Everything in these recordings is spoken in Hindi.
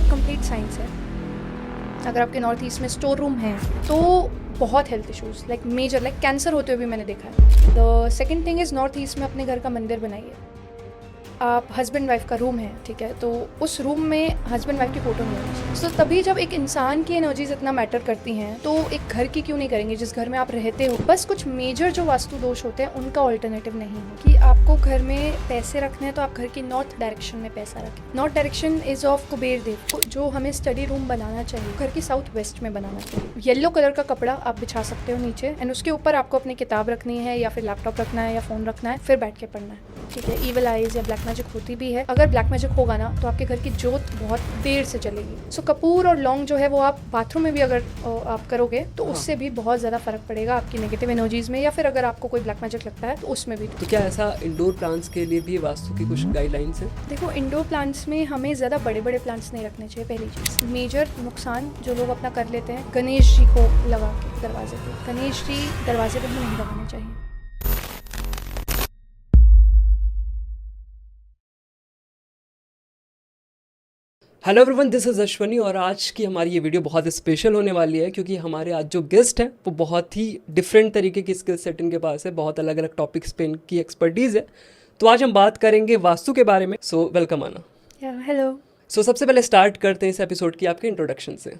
एक कंप्लीट साइंस है। अगर आपके नॉर्थ ईस्ट में स्टोर रूम है तो बहुत health issues like major like cancer होते हुए भी मैंने देखा है। The second thing is north east में अपने घर का मंदिर बनाइए। आप हस्बैंड वाइफ का रूम है, ठीक है, तो उस रूम में हस्बैंड वाइफ की फोटो नहीं होनी चाहिए। सो तभी जब एक इंसान की एनर्जीज इतना मैटर करती हैं तो एक घर की क्यों नहीं करेंगे जिस घर में आप रहते हो। बस कुछ मेजर जो वास्तु दोष होते हैं उनका ऑल्टरनेटिव नहीं है कि आपको घर में पैसे रखने हैं तो आप घर की नॉर्थ डायरेक्शन में पैसा रखें। North direction is of Kuber Dev, जो हमें स्टडी रूम बनाना चाहिए घर की साउथ वेस्ट में बनाना चाहिए। येलो कलर का कपड़ा आप बिछा सकते हो नीचे एंड उसके ऊपर आपको अपनी किताब रखनी है या फिर लैपटॉप रखना है या फोन रखना है, फिर बैठ के पढ़ना है, ठीक है। ईवल आइज या ब्लैक मैजिक होती भी है। अगर ब्लैक मैजिक होगा ना तो आपके घर की जोत बहुत देर से चलेगी। सो कपूर और लौंग जो है वो आप बाथरूम में भी अगर आप करोगे तो उससे भी बहुत ज़्यादा फर्क पड़ेगा आपकी नेगेटिव एनर्जीज में, या फिर अगर आपको कोई ब्लैक मैजिक लगता है तो उसमें भी। तो क्या ऐसा इंडोर प्लांट्स के लिए भी वास्तु की कुछ गाइडलाइंस है? देखो, इंडोर प्लांट्स में हमें ज़्यादा बड़े बड़े प्लांट्स नहीं रखने चाहिए। पहली चीज़, मेजर नुकसान जो लोग अपना कर लेते हैं, गणेश जी को लगा के दरवाजे पे, गणेश जी दरवाजे पे भी नहीं लगाने चाहिए। Hello everyone, this is Ashwani और आज की हमारी ये वीडियो बहुत स्पेशल होने वाली है क्योंकि हमारे आज जो गेस्ट हैं वो बहुत ही डिफरेंट तरीके की स्किल सेट इनके पास है, बहुत अलग अलग टॉपिक्स पे इनकी एक्सपर्टीज़ है। तो आज हम बात करेंगे वास्तु के बारे में। सो वेलकम आना। हेलो। सो सबसे पहले स्टार्ट करते हैं इस एपिसोड की आपके इंट्रोडक्शन से।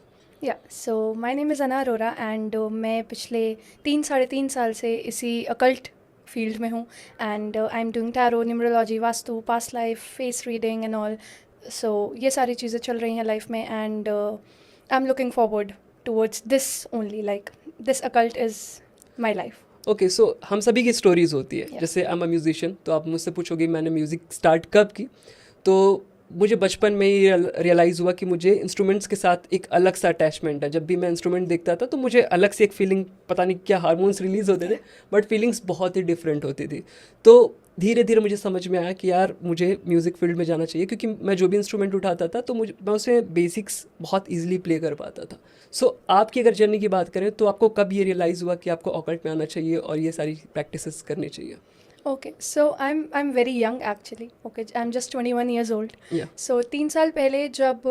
सो माय नेम इज़ अना अरोरा एंड मैं पिछले 3-3.5 साल से इसी अकल्ट फील्ड में हूँ and I am doing tarot, numerology, vastu, past life, face reading and all. So ये सारी चीज़ें चल रही हैं लाइफ में and I am looking forward towards this only, like this occult is my life. Okay, so हम सभी की स्टोरीज होती है। जैसे आई एम अ म्यूजिशियन, तो आप मुझसे पूछोगे मैंने म्यूज़िक स्टार्ट कब की, तो मुझे बचपन में ही रियलाइज़ हुआ कि मुझे इंस्ट्रूमेंट्स के साथ एक अलग सा अटैचमेंट है। जब भी मैं इंस्ट्रूमेंट देखता था तो मुझे अलग से एक फीलिंग, पता नहीं क्या हार्मोन्स रिलीज़ होते थे, बट फीलिंग्स बहुत ही डिफरेंट होती थी। तो धीरे धीरे मुझे समझ में आया कि यार मुझे म्यूज़िक फील्ड में जाना चाहिए क्योंकि मैं जो भी इंस्ट्रूमेंट उठाता था तो मैं उसमें बेसिक्स बहुत ईजिली प्ले कर पाता था। सो आपकी अगर जर्नी की बात करें तो आपको कब ये रियलाइज़ हुआ कि आपको ऑकल्ट में आना चाहिए और ये सारी प्रैक्टिसेस करनी चाहिए? Okay, so I'm very young actually. Okay, I'm just 21 years old. Yeah. So 3 साल पहले जब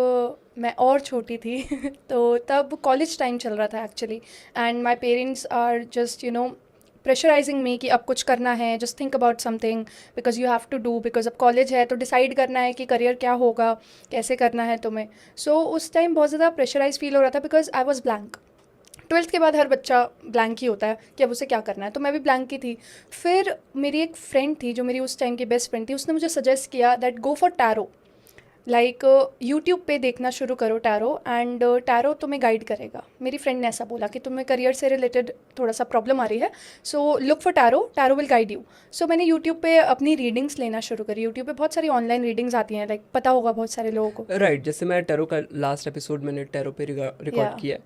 मैं और छोटी थी तो तब कॉलेज टाइम चल रहा था actually and my parents are just pressurising me कि अब कुछ करना है, just think about something because you have to do, because अब कॉलेज है तो डिसाइड करना है कि करियर क्या होगा, कैसे करना है तुम्हें। सो उस टाइम बहुत ज़्यादा प्रेशराइज फील हो रहा था because I was blank. 12th के बाद हर बच्चा ब्लैंक ही होता है कि अब उसे क्या करना है, तो मैं भी ब्लैंक ही थी। फिर मेरी एक फ्रेंड थी जो मेरी उस टाइम की बेस्ट फ्रेंड थी, उसने मुझे सजेस्ट किया that go for tarot, like YouTube पे देखना शुरू करो टैरो एंड टैरो तुम्हें गाइड करेगा। मेरी फ्रेंड ने ऐसा बोला कि तुम्हें करियर से रिलेटेड थोड़ा सा प्रॉब्लम आ रही है, so look for tarot, tarot will guide you. So मैंने यूट्यूब पे अपनी रीडिंग्स लेना शुरू करी। यूट्यूब पे बहुत सारी ऑनलाइन रीडिंग्स आती हैं, लाइक पता होगा बहुत सारे लोगों को। राइट, जैसे मैं टैरो का लास्ट एपिसोड मैंने टैरो पे रिकॉर्ड किया,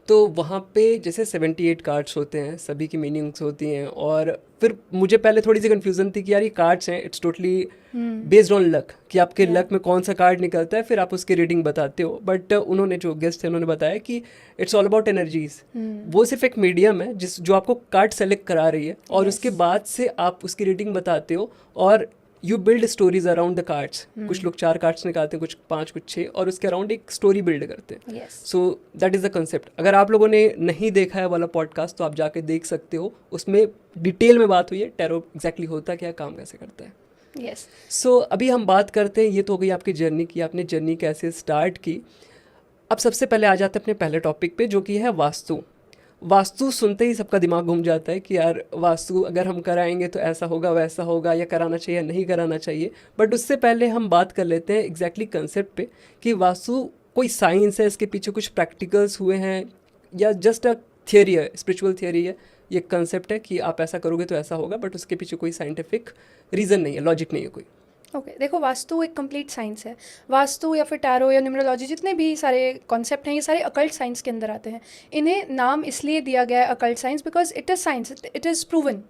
तो वहाँ पे जैसे 78 कार्ड्स होते हैं, सभी की मीनिंग्स होती हैं। और फिर मुझे पहले थोड़ी सी कन्फ्यूज़न थी कि यार ये कार्ड्स हैं, it's totally based on luck कि आपके लक में कौन सा कार्ड निकलता है, फिर आप उसकी रीडिंग बताते हो। बट उन्होंने जो गेस्ट थे उन्होंने बताया कि इट्स ऑल अबाउट एनर्जीज। वो सिर्फ एक मीडियम है जो आपको कार्ड सेलेक्ट करा रही है और उसके बाद से आप उसकी रीडिंग बताते हो और you build stories around the cards. कुछ लोग 4 कार्ड्स निकालते हैं, कुछ 5, कुछ 6, और उसके अराउंड एक स्टोरी बिल्ड करते हैं। So that is the concept. अगर आप लोगों ने नहीं देखा है वाला पॉडकास्ट तो आप जाके देख सकते हो, उसमें डिटेल में बात हुई है टैरो एग्जैक्टली होता क्या, काम कैसे करता है। सो अभी हम बात करते हैं, ये तो हो गई आपकी जर्नी की, आपने जर्नी कैसे स्टार्ट की। अब सबसे पहले आ जाते हैं अपने पहले टॉपिक पे जो कि है वास्तु। वास्तु सुनते ही सबका दिमाग घूम जाता है कि यार वास्तु अगर हम कराएंगे तो ऐसा होगा वैसा होगा, या कराना चाहिए या नहीं कराना चाहिए। बट उससे पहले हम बात कर लेते हैं एग्जैक्टली कंसेप्ट पे कि वास्तु कोई साइंस है, इसके पीछे कुछ प्रैक्टिकल्स हुए हैं, या जस्ट अ थियोरी है, स्पिरिचुअल थियोरी है, ये कंसेप्ट है कि आप ऐसा करोगे तो ऐसा होगा, बट उसके पीछे कोई साइंटिफिक रीज़न नहीं है, लॉजिक नहीं है कोई। देखो, वास्तु एक कंप्लीट साइंस है। वास्तु या फिर टैरो या न्यूमरोलॉजी, जितने भी सारे कॉन्सेप्ट हैं, ये सारे अकल्ट साइंस के अंदर आते हैं। इन्हें नाम इसलिए दिया गया है occult science because it is science, it is proven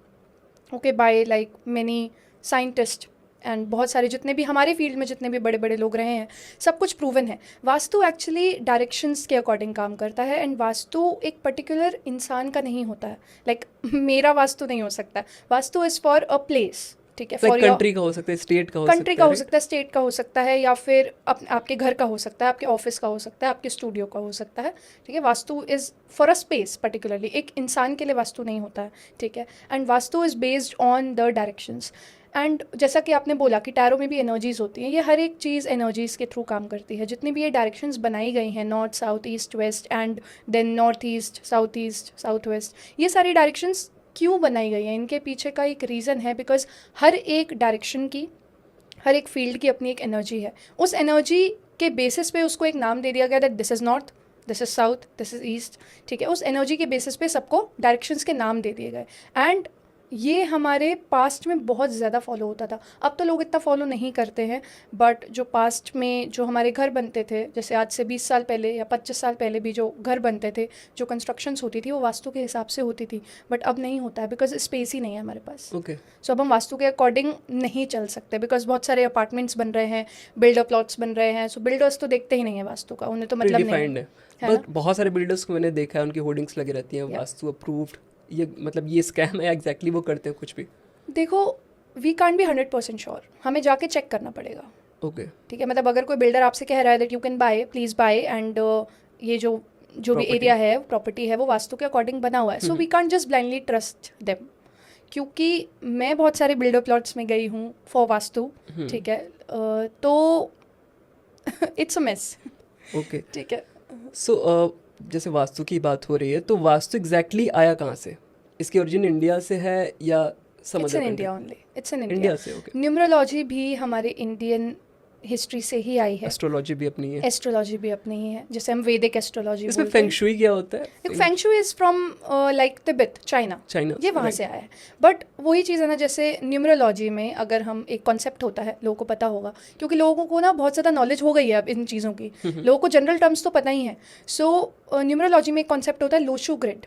okay by like many scientist and बहुत सारे जितने भी हमारे फील्ड में जितने भी बड़े बड़े लोग रहे हैं, सब कुछ प्रूवन है। वास्तु एक्चुअली डायरेक्शंस के अकॉर्डिंग काम करता है एंड वास्तु एक पर्टिकुलर इंसान का नहीं होता है, लाइक मेरा वास्तु नहीं हो सकता। Vastu is for a place, ठीक है, लाइक कंट्री का हो सकता है, स्टेट का हो सकता है, कंट्री का हो सकता है, स्टेट का हो सकता है, या फिर आपके घर का हो सकता है, आपके ऑफिस का हो सकता है, आपके स्टूडियो का हो सकता है, ठीक है। Vastu is for a space particularly, एक इंसान के लिए वास्तु नहीं होता है, ठीक है। And vastu is based on the directions. And जैसा कि आपने बोला कि टैरो में भी एनर्जीज होती हैं, ये हर एक चीज़ एनर्जीज के थ्रू काम करती है। जितनी भी ये डायरेक्शंस बनाई गई हैं, north south east west and then north east south west, ये सारी डायरेक्शंस क्यों बनाई गई हैं, इनके पीछे का एक रीज़न है। बिकॉज हर एक डायरेक्शन की, हर एक फील्ड की अपनी एक एनर्जी है। उस एनर्जी के बेसिस पे उसको एक नाम दे दिया गया that this is north, this is south, this is east, ठीक है। उस एनर्जी के बेसिस पे सबको डायरेक्शंस के नाम दे दिए गए। एंड ये हमारे पास्ट में बहुत ज़्यादा फॉलो होता था। अब तो लोग इतना फॉलो नहीं करते हैं, बट जो पास्ट में जो हमारे घर बनते थे, जैसे आज से 20 साल पहले या 25 साल पहले भी जो घर बनते थे, जो कंस्ट्रक्शंस होती थी, वो वास्तु के हिसाब से होती थी। बट अब नहीं होता है, बिकॉज स्पेस ही नहीं है हमारे पास। ओके। सो अब हम वास्तु के अकॉर्डिंग नहीं चल सकते, बिकॉज बहुत सारे अपार्टमेंट्स बन रहे हैं, बिल्डर प्लॉट्स बन रहे हैं। सो बिल्डर्स तो देखते ही नहीं है वास्तु का, उन्हें तो मतलब नहीं है। बट बहुत सारे बिल्डर्स को मैंने देखा है, उनकी होर्डिंग्स लगी रहती हैं, वास्तु अप्रूव्ड, ये मतलब ये स्कैम है एग्जैक्टली, वो करते हैं कुछ भी। देखो, वी कांट बी 100% श्योर, हमें जाके चेक करना पड़ेगा। ओके, ठीक है। मतलब अगर कोई बिल्डर आपसे कह रहा है that you can buy, please buy, and ये जो भी एरिया है, प्रॉपर्टी है, वो वास्तु के अकॉर्डिंग बना हुआ है, so we can't just blindly trust them. क्योंकि मैं बहुत सारे बिल्डर प्लॉट्स में गई हूँ फॉर वास्तु, ठीक है, तो इट्स अ मेस। ओके, ठीक है। सो जैसे वास्तु की बात हो रही है, तो वास्तु एग्जैक्टली आया कहाँ से? इसकी ओरिजिन इंडिया से है या some it's other in country? India only, it's in India India से, ओके। न्यूमरोलॉजी भी हमारे इंडियन हिस्ट्री से ही आई है, एस्ट्रोलॉजी भी अपनी है, एस्ट्रोलॉजी भी अपनी ही है, जैसे हम वैदिक एस्ट्रोलॉजी इसमें बोलते हैं। फेंग शुई क्या होता है? Feng shui is from like Tibet, China, ये वहाँ से आया है। बट वही चीज़ है ना, जैसे न्यूमरोलॉजी में अगर हम एक कॉन्सेप्ट होता है, लोगों को पता होगा, क्योंकि लोगों को ना बहुत ज़्यादा नॉलेज हो गई है अब इन चीज़ों की, लोगों को जनरल टर्म्स तो पता ही है। सो न्यूमरोलॉजी में एक कॉन्सेप्ट होता है लोशु ग्रिड।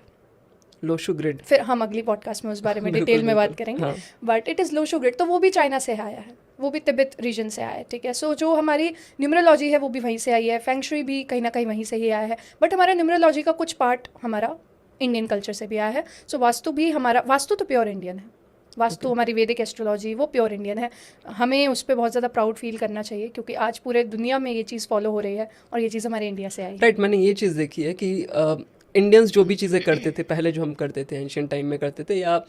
लोशु ग्रिड, फिर हम अगली पॉडकास्ट में उस बारे में डिटेल में बात करेंगे, but it is Lo Shu grid. तो वो भी चाइना से आया है, वो भी तिब्बत रीजन से आया है, ठीक है। सो जो हमारी न्यूमरोलॉजी है वो भी वहीं से आई है, फेंग शुई भी कहीं ना कहीं वहीं से ही आया है। बट हमारा न्यूमरोलॉजी का कुछ पार्ट हमारा इंडियन कल्चर से भी आया है। सो वास्तु भी हमारा, वास्तु तो प्योर इंडियन है, वास्तु हमारी वैदिक एस्ट्रोलॉजी वो प्योर इंडियन है। हमें उस पर बहुत ज़्यादा प्राउड फील करना चाहिए, क्योंकि आज पूरे दुनिया में ये चीज़ फॉलो हो रही है और ये चीज़ हमारे इंडिया से आई है। राइट। मैंने ये चीज़ देखी है कि इंडियंस जो भी चीज़ें करते थे पहले, जो हम करते थे एंशियंट टाइम में करते थे, या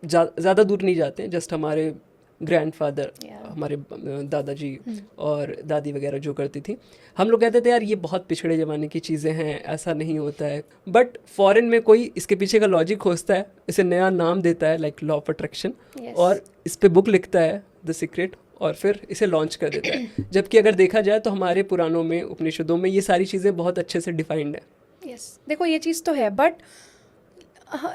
ज़्यादा दूर नहीं जाते हैं, जस्ट हमारे ग्रैंडफादर, हमारे दादाजी और दादी वगैरह जो करती थी, हम लोग कहते थे यार ये बहुत पिछड़े ज़माने की चीज़ें हैं, ऐसा नहीं होता है। बट फॉरेन में कोई इसके पीछे का लॉजिक खोजता है, इसे नया नाम देता है लाइक लॉ ऑफ अट्रैक्शन, और इस पर बुक लिखता है द सीक्रेट, और फिर इसे लॉन्च कर देता है। जबकि अगर देखा जाए तो हमारे पुराणों में, उपनिषदों में ये सारी चीज़ें बहुत अच्छे से डिफाइंड है। यस, देखो ये चीज़ तो है, बट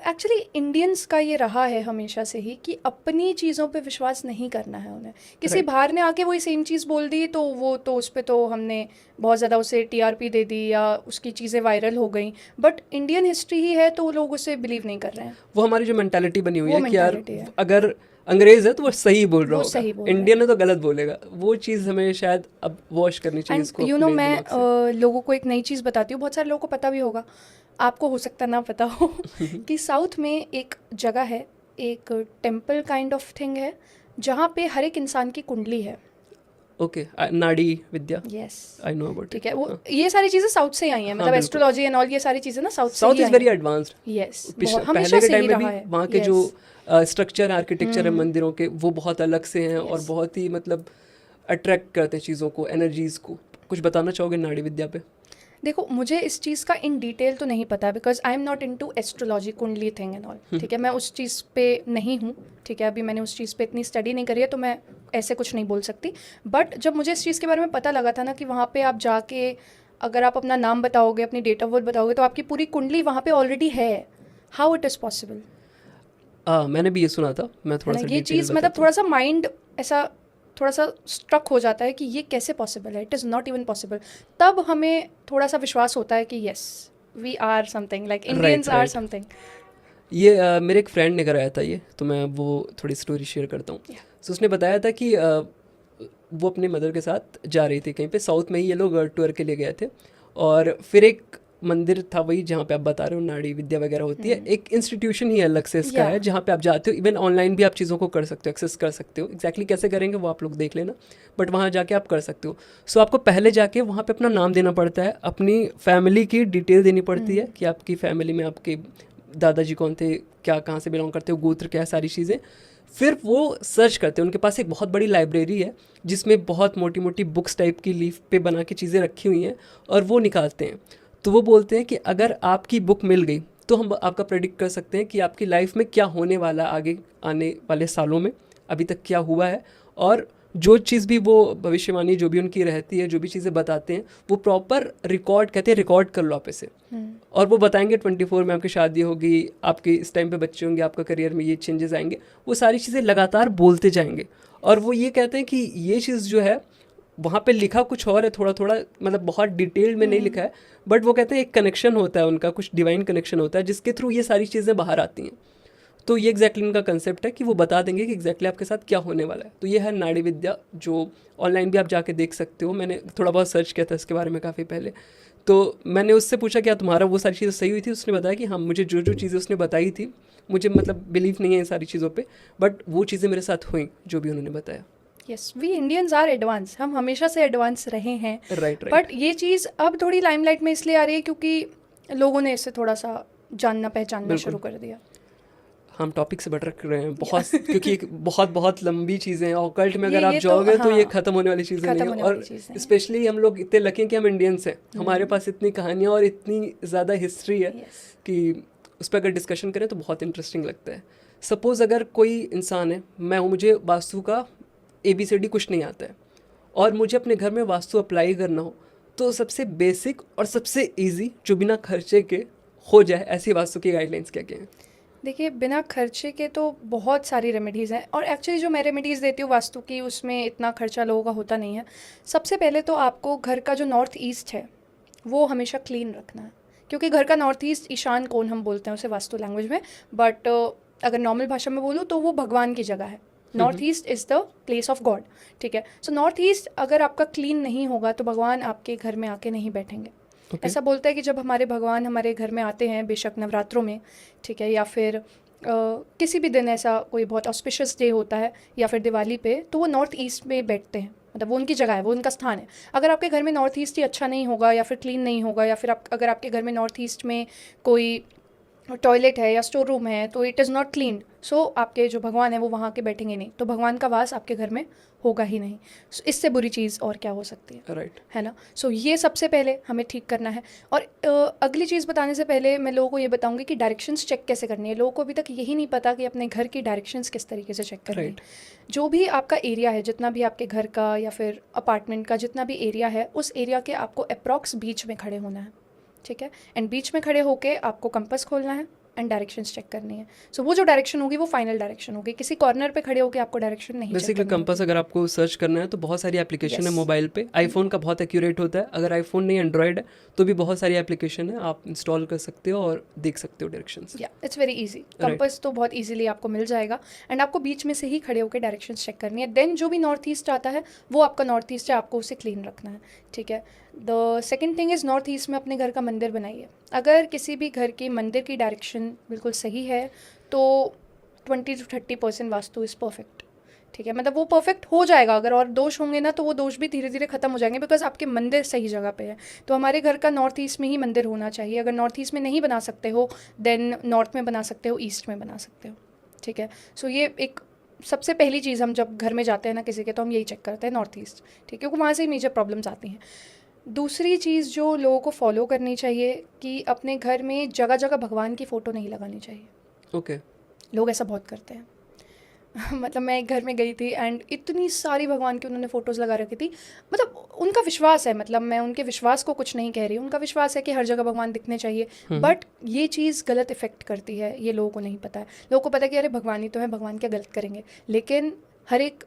एक्चुअली इंडियंस का ये रहा है हमेशा से ही कि अपनी चीज़ों पे विश्वास नहीं करना है उन्हें। किसी बाहर ने आके वही सेम चीज़ बोल दी तो वो तो उस पर तो हमने बहुत ज़्यादा उसे टीआरपी दे दी या उसकी चीज़ें वायरल हो गई, बट इंडियन हिस्ट्री ही है तो लोग उसे बिलीव नहीं कर रहे हैं। वो हमारी जो मेंटालिटी बनी हुई है कि यार अगर अंग्रेज है तो वो सही बोल रहा होगा, इंडियन है तो गलत बोलेगा, वो चीज़ हमें शायद अब वॉश करनी चाहिए इसको। यू नो, मैं लोगों को एक नई चीज़ बताती हूँ, बहुत सारे लोगों को पता भी होगा, आपको हो सकता ना पता हो कि साउथ में एक जगह है, एक टेम्पल काइंड ऑफ थिंग है, जहाँ पे हर एक इंसान की कुंडली है। ओके, नाड़ी विद्या, यस, आई नो अबाउट। ठीक है, वो ये सारी चीज़ें साउथ से आई हैं, मतलब एस्ट्रोलॉजी एंड ऑल ये सारी चीज़ें ना south is very advanced. Yes, पहले के टाइम में भी वहाँ के जो स्ट्रक्चर आर्किटेक्चर है मंदिरों के, वो बहुत अलग से हैं और बहुत ही मतलब अट्रैक्ट करते हैं चीज़ों को, एनर्जीज को। कुछ बताना चाहोगे नाड़ी विद्या पे? देखो, मुझे इस चीज़ का इन डिटेल तो नहीं पता, because I am not into astrology, कुंडली थिंग एंड ऑल, ठीक है, मैं उस चीज़ पे नहीं हूँ, ठीक है, अभी मैंने उस चीज़ पे इतनी स्टडी नहीं करी है, तो मैं ऐसे कुछ नहीं बोल सकती। बट जब मुझे इस चीज़ के बारे में पता लगा था ना कि वहाँ पे आप जाके अगर आप अपना नाम बताओगे, अपनी डेट ऑफ बर्थ बताओगे, तो आपकी पूरी कुंडली वहाँ पे ऑलरेडी है। How it is possible? मैंने भी ये सुना था, मैं थोड़ा सा ये चीज़ मतलब थोड़ा सा माइंड ऐसा थोड़ा सा स्ट्रक हो जाता है कि ये कैसे पॉसिबल है, it is not even possible. तब हमें थोड़ा सा विश्वास होता है कि yes, we are something, like Indians are something. ये मेरे एक फ्रेंड ने कराया था ये, तो मैं वो थोड़ी स्टोरी शेयर करता हूँ। सो उसने बताया था कि वो अपने मदर के साथ जा रही थी कहीं पे, साउथ में ही ये लोग टूर के लिए गए थे, और फिर एक मंदिर था वही जहाँ पे आप बता रहे हो नाड़ी विद्या वगैरह होती है, एक इंस्टीट्यूशन ही अलग से इसका है जहाँ पे आप जाते हो, इवन ऑनलाइन भी आप चीज़ों को कर सकते हो, एक्सेस कर सकते हो। एग्जैक्टली कैसे करेंगे वो आप लोग देख लेना, बट वहाँ जाके आप कर सकते हो। सो आपको पहले जाके वहाँ पे अपना नाम देना पड़ता है, अपनी फैमिली की डिटेल देनी पड़ती है कि आपकी फैमिली में आपके दादाजी कौन थे, क्या कहाँ से बिलोंग करते हो, गोत्र क्या है, सारी चीज़ें। फिर वो सर्च करते हैं, उनके पास एक बहुत बड़ी लाइब्रेरी है जिसमें बहुत मोटी मोटी बुक्स टाइप की लीफ पे बना के चीज़ें रखी हुई हैं, और वो निकालते हैं। तो वो बोलते हैं कि अगर आपकी बुक मिल गई तो हम आपका प्रेडिक्ट कर सकते हैं कि आपकी लाइफ में क्या होने वाला, आगे आने वाले सालों में अभी तक क्या हुआ है, और जो चीज़ भी वो भविष्यवाणी जो भी उनकी रहती है, जो भी चीज़ें बताते हैं, वो प्रॉपर रिकॉर्ड, कहते हैं रिकॉर्ड कर लो आप इसे, और वो बताएंगे 24 में आपकी शादी होगी, आपके इस टाइम पे बच्चे होंगे, आपका करियर में ये चेंजेस आएंगे, वो सारी चीज़ें लगातार बोलते जाएंगे। और वो ये कहते हैं कि ये चीज़ जो है वहाँ पे लिखा कुछ और है, थोड़ा थोड़ा, मतलब बहुत डिटेल में नहीं लिखा है, बट वो कहते हैं एक कनेक्शन होता है उनका, कुछ डिवाइन कनेक्शन होता है जिसके थ्रू ये सारी चीज़ें बाहर आती हैं। तो ये एग्जैक्टली उनका कंसेप्ट है कि वो बता देंगे कि एग्जैक्टली आपके साथ क्या होने वाला है। तो ये है नाड़ी विद्या, जो ऑनलाइन भी आप जाके देख सकते हो। मैंने थोड़ा बहुत सर्च किया था इसके बारे में काफ़ी पहले, तो मैंने उससे पूछा क्या तुम्हारा वो सारी चीज़ें सही हुई थी। उसने बताया कि हाँ, मुझे जो जो चीज़ें उसने बताई थी, मुझे मतलब बिलीव नहीं है इन सारी चीज़ों पे, बट वो चीज़ें मेरे साथ हुई जो भी उन्होंने बताया। Yes, we Indians are advance, हम हमेशा से एडवांस रहे हैं। राइट। बट ये चीज़ अब थोड़ी लाइमलाइट में इसलिए आ रही है क्योंकि लोगों ने इसे थोड़ा सा जानना पहचानना शुरू कर दिया। हम टॉपिक से भटक रहे हैं बहुत, क्योंकि बहुत बहुत लंबी चीज़ें हैं, ऑकल्ट में अगर आप जाओगे तो ये ख़त्म होने वाली चीज़ें नहीं है। और स्पेशली हम लोग इतने लकी हैं कि हम इंडियंस हैं, हमारे पास इतनी कहानियाँ और इतनी ज़्यादा हिस्ट्री है कि उस पर अगर डिस्कशन करें तो बहुत इंटरेस्टिंग लगता है। सपोज़ अगर कोई इंसान है, मैं हूँ, मुझे वास्तु का ABCD कुछ नहीं आता है, और मुझे अपने घर में वास्तु अप्लाई करना हो, तो सबसे बेसिक और सबसे ईजी जो बिना खर्चे के हो जाए, ऐसी वास्तु की गाइडलाइंस क्या क्या हैं? देखिए, बिना खर्चे के तो बहुत सारी रेमेडीज़ हैं, और एक्चुअली जो मैं रेमेडीज़ देती हूँ वास्तु की, उसमें इतना खर्चा लोगों का होता नहीं है। सबसे पहले तो आपको घर का जो नॉर्थ ईस्ट है वो हमेशा क्लीन रखना है, क्योंकि घर का नॉर्थ ईस्ट, ईशान कोण हम बोलते हैं उसे वास्तु लैंग्वेज में, बट अगर नॉर्मल भाषा में बोलूँ तो वो भगवान की जगह है। North east is the place of God, ठीक है। सो नॉर्थ ईस्ट अगर आपका क्लीन नहीं होगा तो भगवान आपके घर में आके नहीं बैठेंगे। ऐसा बोलता है कि जब हमारे भगवान हमारे घर में आते हैं, बेशक नवरात्रों में, ठीक है, या फिर किसी भी दिन ऐसा कोई बहुत ऑस्पिशियस डे होता है, या फिर दिवाली पे, तो वो नॉर्थ ईस्ट में बैठते हैं, मतलब वो उनकी जगह है, वो उनका स्थान है। अगर आपके घर में नॉर्थ ईस्ट ही अच्छा नहीं होगा, या फिर क्लीन नहीं होगा, या फिर अगर आपके घर में नॉर्थ ईस्ट में कोई टॉयलेट है या स्टोर रूम है, तो इट इज़ नॉट क्लीन, सो आपके जो भगवान है वो वहाँ के बैठेंगे नहीं, तो भगवान का वास आपके घर में होगा ही नहीं। So, इससे बुरी चीज़ और क्या हो सकती है, राइट, है ना। सो ये सबसे पहले हमें ठीक करना है। और अगली चीज़ बताने से पहले मैं लोगों को ये बताऊंगी कि डायरेक्शंस चेक कैसे करनी है। लोगों को अभी तक यही नहीं पता कि अपने घर की डायरेक्शंस किस तरीके से चेक करनी है। जो भी आपका एरिया है, जितना भी आपके घर का या फिर अपार्टमेंट का जितना भी एरिया है, उस एरिया के आपको अप्रॉक्स बीच में खड़े होना है, ठीक है। एंड बीच में खड़े होके आपको कंपास खोलना है एंड डायरेक्शंस चेक करनी है। सो वो जो डायरेक्शन होगी वो फाइनल डायरेक्शन होगी, किसी कॉर्नर पे खड़े होकर आपको डायरेक्शन नहीं। बेसिकली कंपास अगर आपको सर्च करना है तो बहुत सारी एप्लीकेशन है मोबाइल पे। आईफोन का बहुत एक्यूरेट होता है, अगर आईफोन नहीं एंड्रॉयड है तो भी बहुत सारी एप्लीकेशन है, आप इंस्टॉल कर सकते हो और देख सकते हो डायरेक्शंस। या इट्स वेरी इजी, कंपास तो बहुत इजीली आपको मिल जाएगा। एंड आपको बीच में से ही खड़े होकर डायरेक्शंस चेक करनी है। देन जो भी नॉर्थ ईस्ट आता है वो आपका नॉर्थ ईस्ट है, आपको उसे क्लीन रखना है, ठीक है। The second thing is north east में अपने घर का मंदिर बनाइए। अगर किसी भी घर के मंदिर की डायरेक्शन बिल्कुल सही है तो 20 to 30% वास्तु इज़ परफेक्ट, ठीक है। मतलब वो परफेक्ट हो जाएगा। अगर और दोष होंगे ना तो वो दोष भी धीरे धीरे ख़त्म हो जाएंगे, बिकॉज आपके मंदिर सही जगह पे है। तो हमारे घर का नॉर्थ ईस्ट में ही मंदिर होना चाहिए। अगर नॉर्थ ईस्ट में नहीं बना सकते हो देन नॉर्थ में बना सकते हो, ईस्ट में बना सकते हो, ठीक है। सो ये एक सबसे पहली चीज़, हम जब घर में जाते हैं ना किसी के, तो हम यही चेक करते हैं नॉर्थ ईस्ट, ठीक है, क्योंकि वहाँ से ही मेजर प्रॉब्लम्स आती हैं। दूसरी चीज़ जो लोगों को फॉलो करनी चाहिए कि अपने घर में जगह जगह भगवान की फ़ोटो नहीं लगानी चाहिए। ओके, लोग ऐसा बहुत करते हैं। मतलब मैं एक घर में गई थी एंड इतनी सारी भगवान की उन्होंने फ़ोटोज़ लगा रखी थी। मतलब उनका विश्वास है, मतलब मैं उनके विश्वास को कुछ नहीं कह रही, उनका विश्वास है कि हर जगह भगवान दिखने चाहिए, बट ये चीज़ गलत इफ़ेक्ट करती है, ये लोगों को नहीं पता है। लोगों को पता है कि अरे भगवान ही तो है, भगवान क्या गलत करेंगे, लेकिन हर एक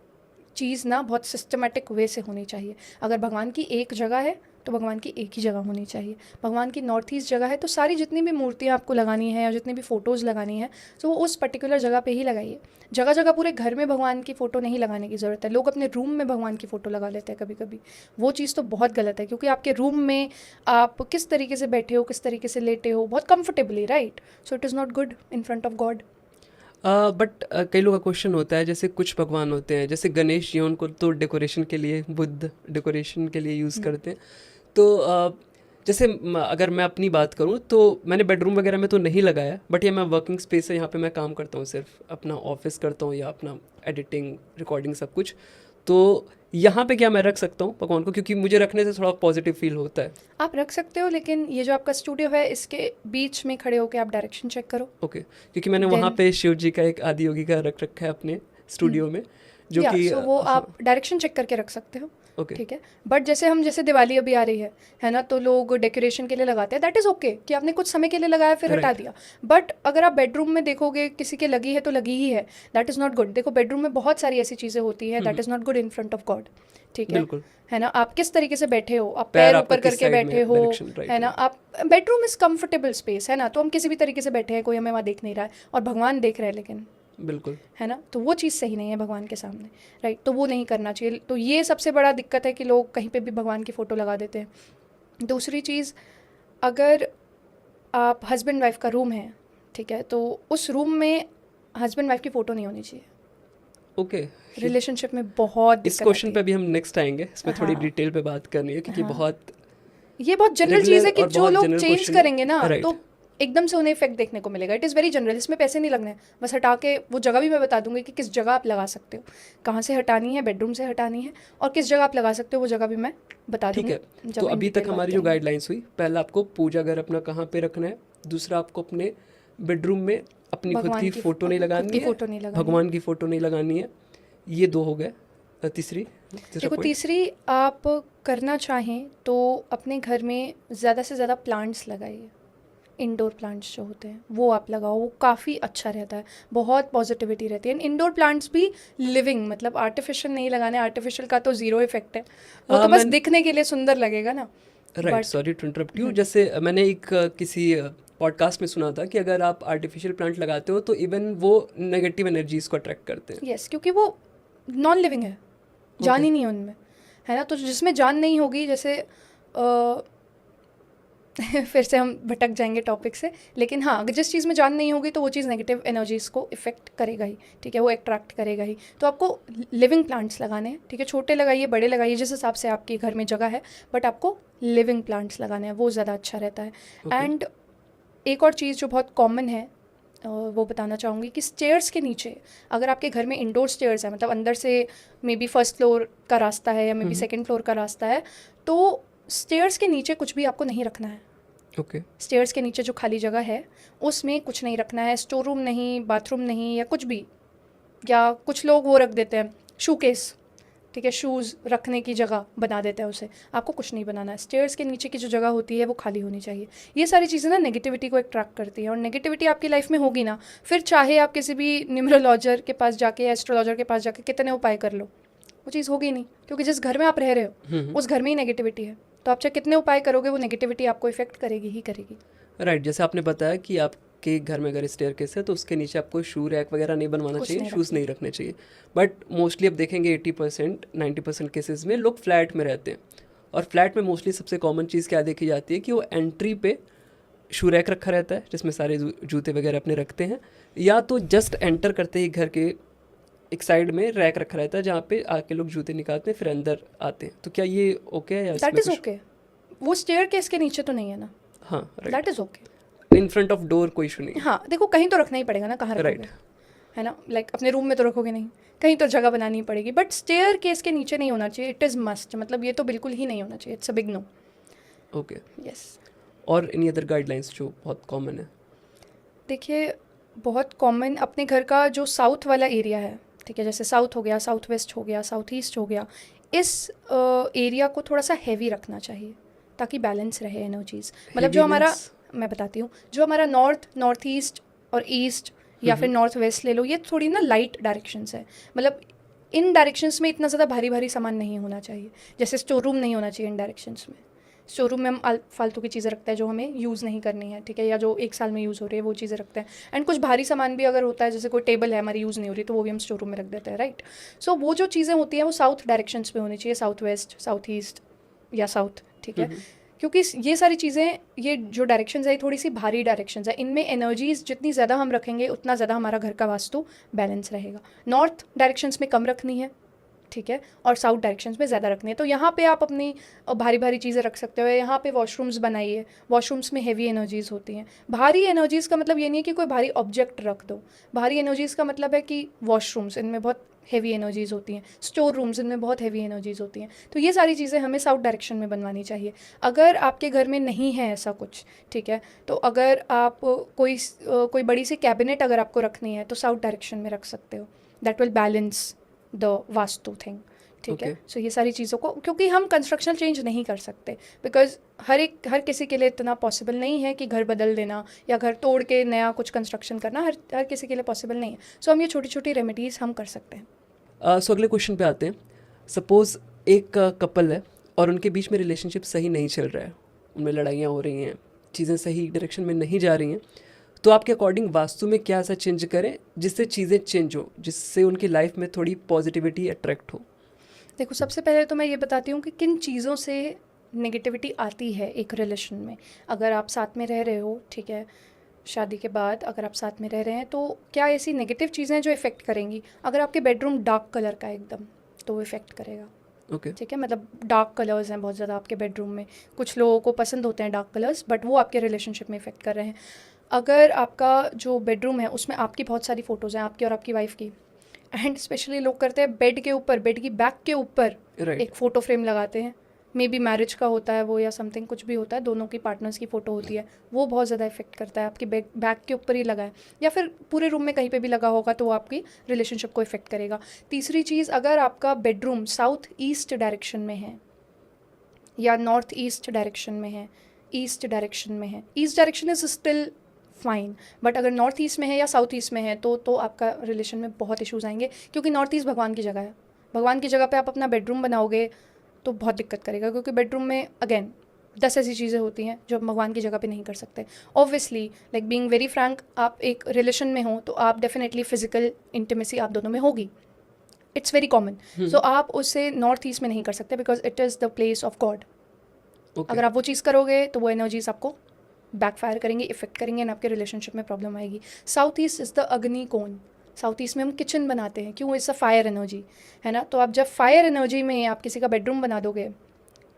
चीज़ ना बहुत सिस्टमेटिक वे से होनी चाहिए। अगर भगवान की एक जगह है तो भगवान की एक ही जगह होनी चाहिए। भगवान की नॉर्थ ईस्ट जगह है तो सारी जितनी भी मूर्तियाँ आपको लगानी है या जितनी भी फ़ोटोज़ लगानी है तो वो उस पर्टिकुलर जगह पे ही लगाइए। जगह जगह पूरे घर में भगवान की फ़ोटो नहीं लगाने की ज़रूरत है। लोग अपने रूम में भगवान की फ़ोटो लगा लेते हैं कभी कभी, वो चीज़ तो बहुत गलत है, क्योंकि आपके रूम में आप किस तरीके से बैठे हो, किस तरीके से लेटे हो, बहुत comfortably, right? So it is not good in front of God. But कई लोगों का क्वेश्चन होता है, जैसे कुछ भगवान होते हैं जैसे गणेश जी, उनको तो डेकोरेशन के लिए, बुद्ध डेकोरेशन के लिए यूज़ करते हैं। तो जैसे अगर मैं अपनी बात करूं तो मैंने बेडरूम वगैरह में तो नहीं लगाया, बट ये मैं वर्किंग स्पेस है, यहाँ पे मैं काम करता हूँ, सिर्फ अपना ऑफिस करता हूँ या अपना एडिटिंग रिकॉर्डिंग सब कुछ। तो यहाँ पे क्या मैं रख सकता हूँ भगवान को, क्योंकि मुझे रखने से थोड़ा पॉजिटिव फील होता है। आप रख सकते हो, लेकिन ये जो आपका स्टूडियो है इसके बीच में खड़े होकर आप डायरेक्शन चेक करो। ओके, क्योंकि मैंने वहाँ पे शिव जी का एक आदि योगी का रख रखा है अपने स्टूडियो में, जो कि वो आप डायरेक्शन चेक करके रख सकते हो। ओके, ठीक है। बट जैसे दिवाली अभी आ रही है ना, तो लोग डेकोरेशन के लिए लगाते हैं, दैट इज़ ओके कि आपने कुछ समय के लिए लगाया फिर हटा दिया। बट अगर आप बेडरूम में देखोगे किसी के लगी है तो लगी ही है, दैट इज़ नॉट गुड। देखो, बेडरूम में बहुत सारी ऐसी चीज़ें होती हैं, that is not good in front of God. ठीक है ना? आप किस तरीके से बैठे हो, आप पैर ऊपर करके बैठे हो, है ना? आप बेडरूम इज कंफर्टेबल स्पेस, है ना? तो हम किसी भी तरीके से बैठे हैं, कोई हमें वहाँ देख नहीं रहा है और भगवान देख रहे हैं, लेकिन बिल्कुल, है ना? तो वो चीज़ सही नहीं है भगवान के सामने, राइट? तो वो नहीं करना चाहिए। तो ये सबसे बड़ा दिक्कत है कि लोग कहीं पे भी भगवान की फ़ोटो लगा देते हैं। दूसरी चीज़, अगर आप हस्बैंड वाइफ का रूम है, ठीक है, तो उस रूम में हस्बैंड वाइफ की फ़ोटो नहीं होनी चाहिए। ओके, रिलेशनशिप में बहुत इस क्वेश्चन पे भी हम नेक्स्ट आएंगे, इसमें थोड़ी डिटेल पे बात करनी है, क्योंकि ये बहुत जनरल चीज़ है कि जो लोग चेंज करेंगे ना, right. तो एकदम से उन्हें इफेक्ट देखने को मिलेगा। इट इज़ वेरी जनरल, इसमें पैसे नहीं लगने, बस हटा के वो जगह भी मैं बता दूंगी कि किस जगह आप लगा सकते हो, कहाँ से हटानी है, बेडरूम से हटानी है, और किस जगह आप लगा सकते हो वो जगह भी मैं बता दूंगी। ठीक है, तो अभी तक हमारी जो गाइडलाइंस हुई, पहला आपको पूजा घर अपना कहाँ पे रखना है, दूसरा आपको अपने बेडरूम में अपनी खुद की फ़ोटो नहीं लगानी है, भगवान की फ़ोटो नहीं लगानी है, ये दो हो गए। तीसरी, आप करना चाहें तो अपने घर में ज़्यादा से ज़्यादा प्लांट्स लगाइए। इंडोर प्लांट्स जो होते हैं वो आप लगाओ, वो काफ़ी अच्छा रहता है, बहुत पॉजिटिविटी रहती है। इंडोर प्लांट्स भी लिविंग, मतलब आर्टिफिशियल नहीं लगाने, आर्टिफिशियल का तो ज़ीरो इफेक्ट है, वो तो बस दिखने के लिए सुंदर लगेगा ना। Right, sorry to interrupt you. जैसे मैंने एक किसी पॉडकास्ट में सुना था कि अगर आप आर्टिफिशियल प्लांट लगाते हो तो इवन वो नेगेटिव एनर्जीज को अट्रैक्ट करते हैं। यस, क्योंकि वो नॉन लिविंग है, जान ही नहीं है उनमें, है ना? तो जिसमें जान नहीं होगी, जैसे फिर से हम भटक जाएंगे टॉपिक से, लेकिन हाँ, अगर जिस चीज़ में जान नहीं होगी तो वो चीज़ नेगेटिव एनर्जीज़ को इफेक्ट करेगा ही, ठीक है, वो अट्रैक्ट करेगा ही। तो आपको लिविंग प्लांट्स लगाने हैं, ठीक है, छोटे लगाइए, बड़े लगाइए, जिस हिसाब से आपके घर में जगह है, बट आपको लिविंग प्लांट्स लगाने हैं, वो ज़्यादा अच्छा रहता है। एंड एक और चीज़ जो बहुत कॉमन है वो बताना चाहूँगी कि स्टेयर्स के नीचे, अगर आपके घर में इंडोर स्टेयर्स है, मतलब अंदर से मे बी फर्स्ट फ्लोर का रास्ता है या मे बी सेकेंड फ्लोर का रास्ता है, तो स्टेयर्स के नीचे कुछ भी आपको नहीं रखना है। ओके, स्टेयर्स के नीचे जो खाली जगह है उसमें कुछ नहीं रखना है, स्टोर रूम नहीं, बाथरूम नहीं, या कुछ भी, या कुछ लोग वो रख देते हैं शू केस, ठीक है, शूज़ रखने की जगह बना देते हैं उसे, आपको कुछ नहीं बनाना है। स्टेयर्स के नीचे की जो जगह होती है वो खाली होनी चाहिए। ये सारी चीज़ें ना नेगेटिविटी को अट्रैक्ट करती हैं, और नेगेटिविटी आपकी लाइफ में होगी ना, फिर चाहे आप किसी भी न्यूमरोलॉजर के पास जाके या एस्ट्रोलॉजर के पास जाके कितने उपाय कर लो, वो चीज़ होगी नहीं, क्योंकि जिस घर में आप रह रहे हो उस घर में ही नेगेटिविटी है। तो आप चाहे कितने उपाय करोगे, वो नेगेटिविटी आपको इफेक्ट करेगी ही करेगी। राइट, जैसे आपने बताया कि आपके घर में अगर स्टेयरकेस है तो उसके नीचे आपको शू रैक वगैरह नहीं बनवाना चाहिए, शूज़ नहीं रखने चाहिए। बट मोस्टली अब देखेंगे 80% 90% केसेस में लोग फ्लैट में रहते हैं, और फ्लैट में मोस्टली सबसे कॉमन चीज़ क्या देखी जाती है कि वो एंट्री पे शू रैक रखा रहता है जिसमें सारे जूते वगैरह अपने रखते हैं, या तो जस्ट एंटर करते ही घर के एक साइड में रैक रखा रहता है जहाँ पे आके लोग जूते निकालते हैं फिर अंदर आते हैं। तो क्या ये ओके है? दैट इज़ ओके, वो स्टेयरकेस के नीचे तो नहीं है ना। हाँ, right, that is okay, in front of door कोई इशू नहीं। हाँ, देखो कहीं तो रखना ही पड़ेगा ना, कहाँ रखोगे, है ना? लाइक अपने रूम में तो रखोगे नहीं, कहीं तो जगह बनानी पड़ेगी, बट स्टेयरकेस के नीचे नहीं होना चाहिए, इट इज़ मस्ट, मतलब ये तो बिल्कुल ही नहीं होना चाहिए, it's a big no. Okay, yes. और एनी अदर गाइडलाइंस जो बहुत कॉमन है? देखिए, बहुत कॉमन अपने घर का जो साउथ वाला एरिया है, ठीक है, जैसे साउथ हो गया, साउथ वेस्ट हो गया, साउथ ईस्ट हो गया, इस एरिया को थोड़ा सा हैवी रखना चाहिए ताकि बैलेंस रहे एनर्जीज। मतलब जो हमारा, मैं बताती हूँ, जो हमारा नॉर्थ ईस्ट और ईस्ट या फिर नॉर्थ वेस्ट ले लो, ये थोड़ी ना लाइट डायरेक्शंस है, मतलब इन डायरेक्शंस में इतना ज़्यादा भारी भारी सामान नहीं होना चाहिए, जैसे स्टोर रूम नहीं होना चाहिए इन डायरेक्शंस में, स्टोर रूम में हम फालतू की चीज़ें रखते हैं जो हमें यूज़ नहीं करनी है, ठीक है, या जो 1 साल में यूज़ हो रही है वो चीज़ें रखते हैं। एंड कुछ भारी सामान भी अगर होता है, जैसे कोई टेबल है हमारी यूज़ नहीं हो रही, तो वो भी हम स्टोर रूम में रख देते हैं, राइट। सो वो जो चीज़ें होती हैं वो साउथ डायरेक्शंस में होनी चाहिए, साउथ वेस्ट, साउथ ईस्ट या साउथ, ठीक है। क्योंकि ये सारी चीज़ें, ये जो डायरेक्शंस है, थोड़ी सी भारी डायरेक्शंस है, इनमें एनर्जीज जितनी ज़्यादा हम रखेंगे उतना ज़्यादा हमारा घर का वास्तु बैलेंस रहेगा। नॉर्थ डायरेक्शंस में कम रखनी है, ठीक है, और साउथ डायरेक्शंस में ज़्यादा रखनी है। तो यहाँ पे आप अपनी भारी भारी चीज़ें रख सकते हो। यहाँ पे वॉशरूम्स बनाइए, वॉशरूम्स में हेवी एनर्जीज होती हैं। भारी एनर्जीज़ का मतलब ये नहीं है कि कोई भारी ऑब्जेक्ट रख दो, भारी एनर्जीज़ का मतलब है कि वॉशरूम्स, इनमें बहुत हेवी एनर्जीज़ होती हैं, स्टोर रूम्स, इनमें बहुत हेवी एनर्जीज़ होती हैं। तो ये सारी चीज़ें हमें साउथ डायरेक्शन में बनवानी चाहिए। अगर आपके घर में नहीं है ऐसा कुछ, ठीक है, तो अगर आप कोई बड़ी सी कैबिनेट अगर आपको रखनी है तो साउथ डायरेक्शन में रख सकते हो। That will balance the vastu thing, ठीक है। सो ये सारी चीज़ों को, क्योंकि हम कंस्ट्रक्शन चेंज नहीं कर सकते, बिकॉज हर किसी के लिए इतना पॉसिबल नहीं है कि घर बदल देना या घर तोड़ के नया कुछ कंस्ट्रक्शन करना हर किसी के लिए पॉसिबल नहीं है। सो हम ये छोटी छोटी रेमेडीज़ हम कर सकते हैं। सो अगले क्वेश्चन पे आते हैं। सपोज एक कपल है और उनके बीच में रिलेशनशिप सही नहीं चल रहा है, उनमें लड़ाइयाँ हो रही हैं, चीज़ें सही डायरेक्शन में नहीं जा रही हैं, तो आपके अकॉर्डिंग वास्तु में क्या ऐसा चेंज करें जिससे चीज़ें चेंज हो, जिससे उनकी लाइफ में थोड़ी पॉजिटिविटी अट्रैक्ट हो? देखो, सबसे पहले तो मैं ये बताती हूँ कि किन चीज़ों से नेगेटिविटी आती है एक रिलेशन में। अगर आप साथ में रह रहे हो, ठीक है, शादी के बाद अगर आप साथ में रह रहे हैं, तो क्या ऐसी नेगेटिव चीज़ें हैं जो इफ़ेक्ट करेंगी? अगर आपके बेडरूम डार्क कलर का एकदम, तो वो इफ़ेक्ट करेगा, ठीक है। मतलब डार्क कलर्स हैं बहुत ज़्यादा आपके बेडरूम में, कुछ लोगों को पसंद होते हैं डार्क कलर्स, बट वो आपके रिलेशनशिप में इफ़ेक्ट कर रहे हैं। अगर आपका जो बेडरूम है उसमें आपकी बहुत सारी फ़ोटोज़ हैं, आपकी और आपकी वाइफ की, एंड स्पेशली लोग करते हैं बेड के ऊपर, बेड की बैक के ऊपर एक फ़ोटो फ्रेम लगाते हैं, मे बी मैरिज का होता है वो या समथिंग कुछ भी होता है, दोनों की पार्टनर्स की फ़ोटो होती है, वो बहुत ज़्यादा इफेक्ट करता है। आपकी बैक के ऊपर ही लगा है या फिर पूरे रूम में कहीं पे भी लगा होगा तो वो आपकी रिलेशनशिप को इफेक्ट करेगा। तीसरी चीज़, अगर आपका बेडरूम साउथ ईस्ट डायरेक्शन में है या नॉर्थ ईस्ट डायरेक्शन में है, ईस्ट डायरेक्शन में है, east direction is still fine, but अगर नॉर्थ ईस्ट में है या साउथ ईस्ट में है तो आपका रिलेशन में बहुत इश्यूज़ आएंगे, क्योंकि नॉर्थ ईस्ट भगवान की जगह है। भगवान की जगह पे आप अपना बेडरूम बनाओगे तो बहुत दिक्कत करेगा, क्योंकि बेडरूम में अगेन 10 ऐसी चीज़ें होती हैं जो भगवान की जगह पे नहीं कर सकते। Obviously, like being very Frank, आप एक रिलेशन में हो तो आप डेफिनेटली फिजिकल इंटीमेसी आप दोनों में होगी, इट्स वेरी कॉमन। सो आप उससे नॉर्थ ईस्ट में नहीं कर सकते, because it is the place of God. अगर आप वो चीज़ करोगे तो वो एनर्जीज आपको बैकफायर करेंगी, इफेक्ट करेंगे, एंड आपके रिलेशनशिप में प्रॉब्लम आएगी। साउथ ईस्ट इज़ द अग्नि कोण। साउथ ईस्ट में हम किचन बनाते हैं, क्यों? इट्स अ फायर एनर्जी, है ना। तो आप जब फायर एनर्जी में आप किसी का बेडरूम बना दोगे,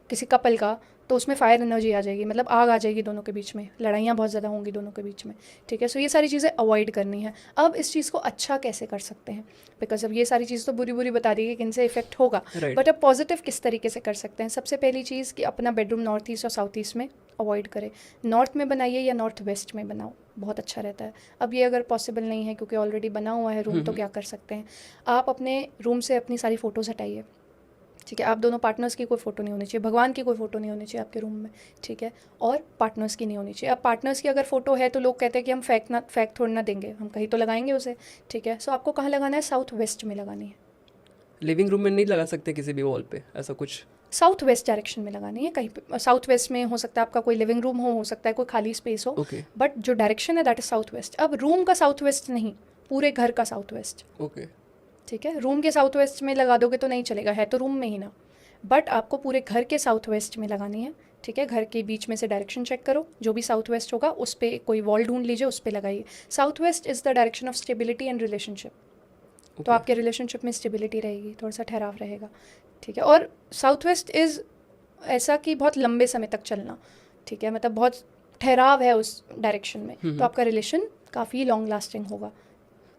किसी कपल का, तो उसमें फायर एनर्जी आ जाएगी, मतलब आग आ जाएगी दोनों के बीच में, लड़ाइयाँ बहुत ज़्यादा होंगी दोनों के बीच में, ठीक है। सो ये सारी चीज़ें अवॉइड करनी है। अब इस चीज़ को अच्छा कैसे कर सकते हैं, बिकॉज अब ये सारी चीज़ तो बुरी बुरी बता दी कि किनसे इफेक्ट होगा, बट अब पॉजिटिव किस तरीके से कर सकते हैं। सबसे पहली चीज़ कि अपना बेडरूम नॉर्थ ईस्ट और साउथ ईस्ट में अवॉइड करें। नॉर्थ में बनाइए या नॉर्थ वेस्ट में बनाओ, बहुत अच्छा रहता है। अब ये अगर पॉसिबल नहीं है क्योंकि ऑलरेडी बना हुआ है रूम, तो क्या कर सकते हैं, आप अपने रूम से अपनी सारी फ़ोटोज़ हटाइए, ठीक है। आप दोनों पार्टनर्स की कोई फ़ोटो नहीं होनी चाहिए, भगवान की कोई फ़ोटो नहीं होनी चाहिए आपके रूम में, ठीक है, और पार्टनर्स की नहीं होनी चाहिए। अब पार्टनर्स की अगर फ़ोटो है तो लोग कहते हैं कि हम फेंक थोड़ी ना देंगे, हम कहीं तो लगाएंगे उसे, ठीक है। सो आपको कहाँ लगाना है? साउथ वेस्ट में लगानी है। लिविंग रूम में नहीं लगा सकते किसी भी वॉल पे, ऐसा कुछ? साउथ वेस्ट डायरेक्शन में लगानी है कहीं पे। साउथ वेस्ट में हो सकता है आपका कोई लिविंग रूम हो सकता है कोई खाली स्पेस हो, बट जो डायरेक्शन है दैट इज साउथ वेस्ट। अब रूम का साउथ वेस्ट नहीं, पूरे घर का साउथ वेस्ट, ठीक है। रूम के साउथ वेस्ट में लगा दोगे तो नहीं चलेगा, है तो रूम में ही ना, बट आपको पूरे घर के साउथ वेस्ट में लगानी है, ठीक है। घर के बीच में से डायरेक्शन चेक करो, जो भी साउथ वेस्ट होगा उस पर कोई वॉल ढूंढ लीजिए, उस पर लगाइए। South west is the direction of stability and relationship, तो आपके रिलेशनशिप में स्टेबिलिटी रहेगी, थोड़ा सा ठहराव रहेगा, ठीक है। और साउथ वेस्ट इज़ ऐसा कि बहुत लंबे समय तक चलना, ठीक है, मतलब बहुत ठहराव है उस डायरेक्शन में, तो आपका रिलेशन काफ़ी लॉन्ग लास्टिंग होगा।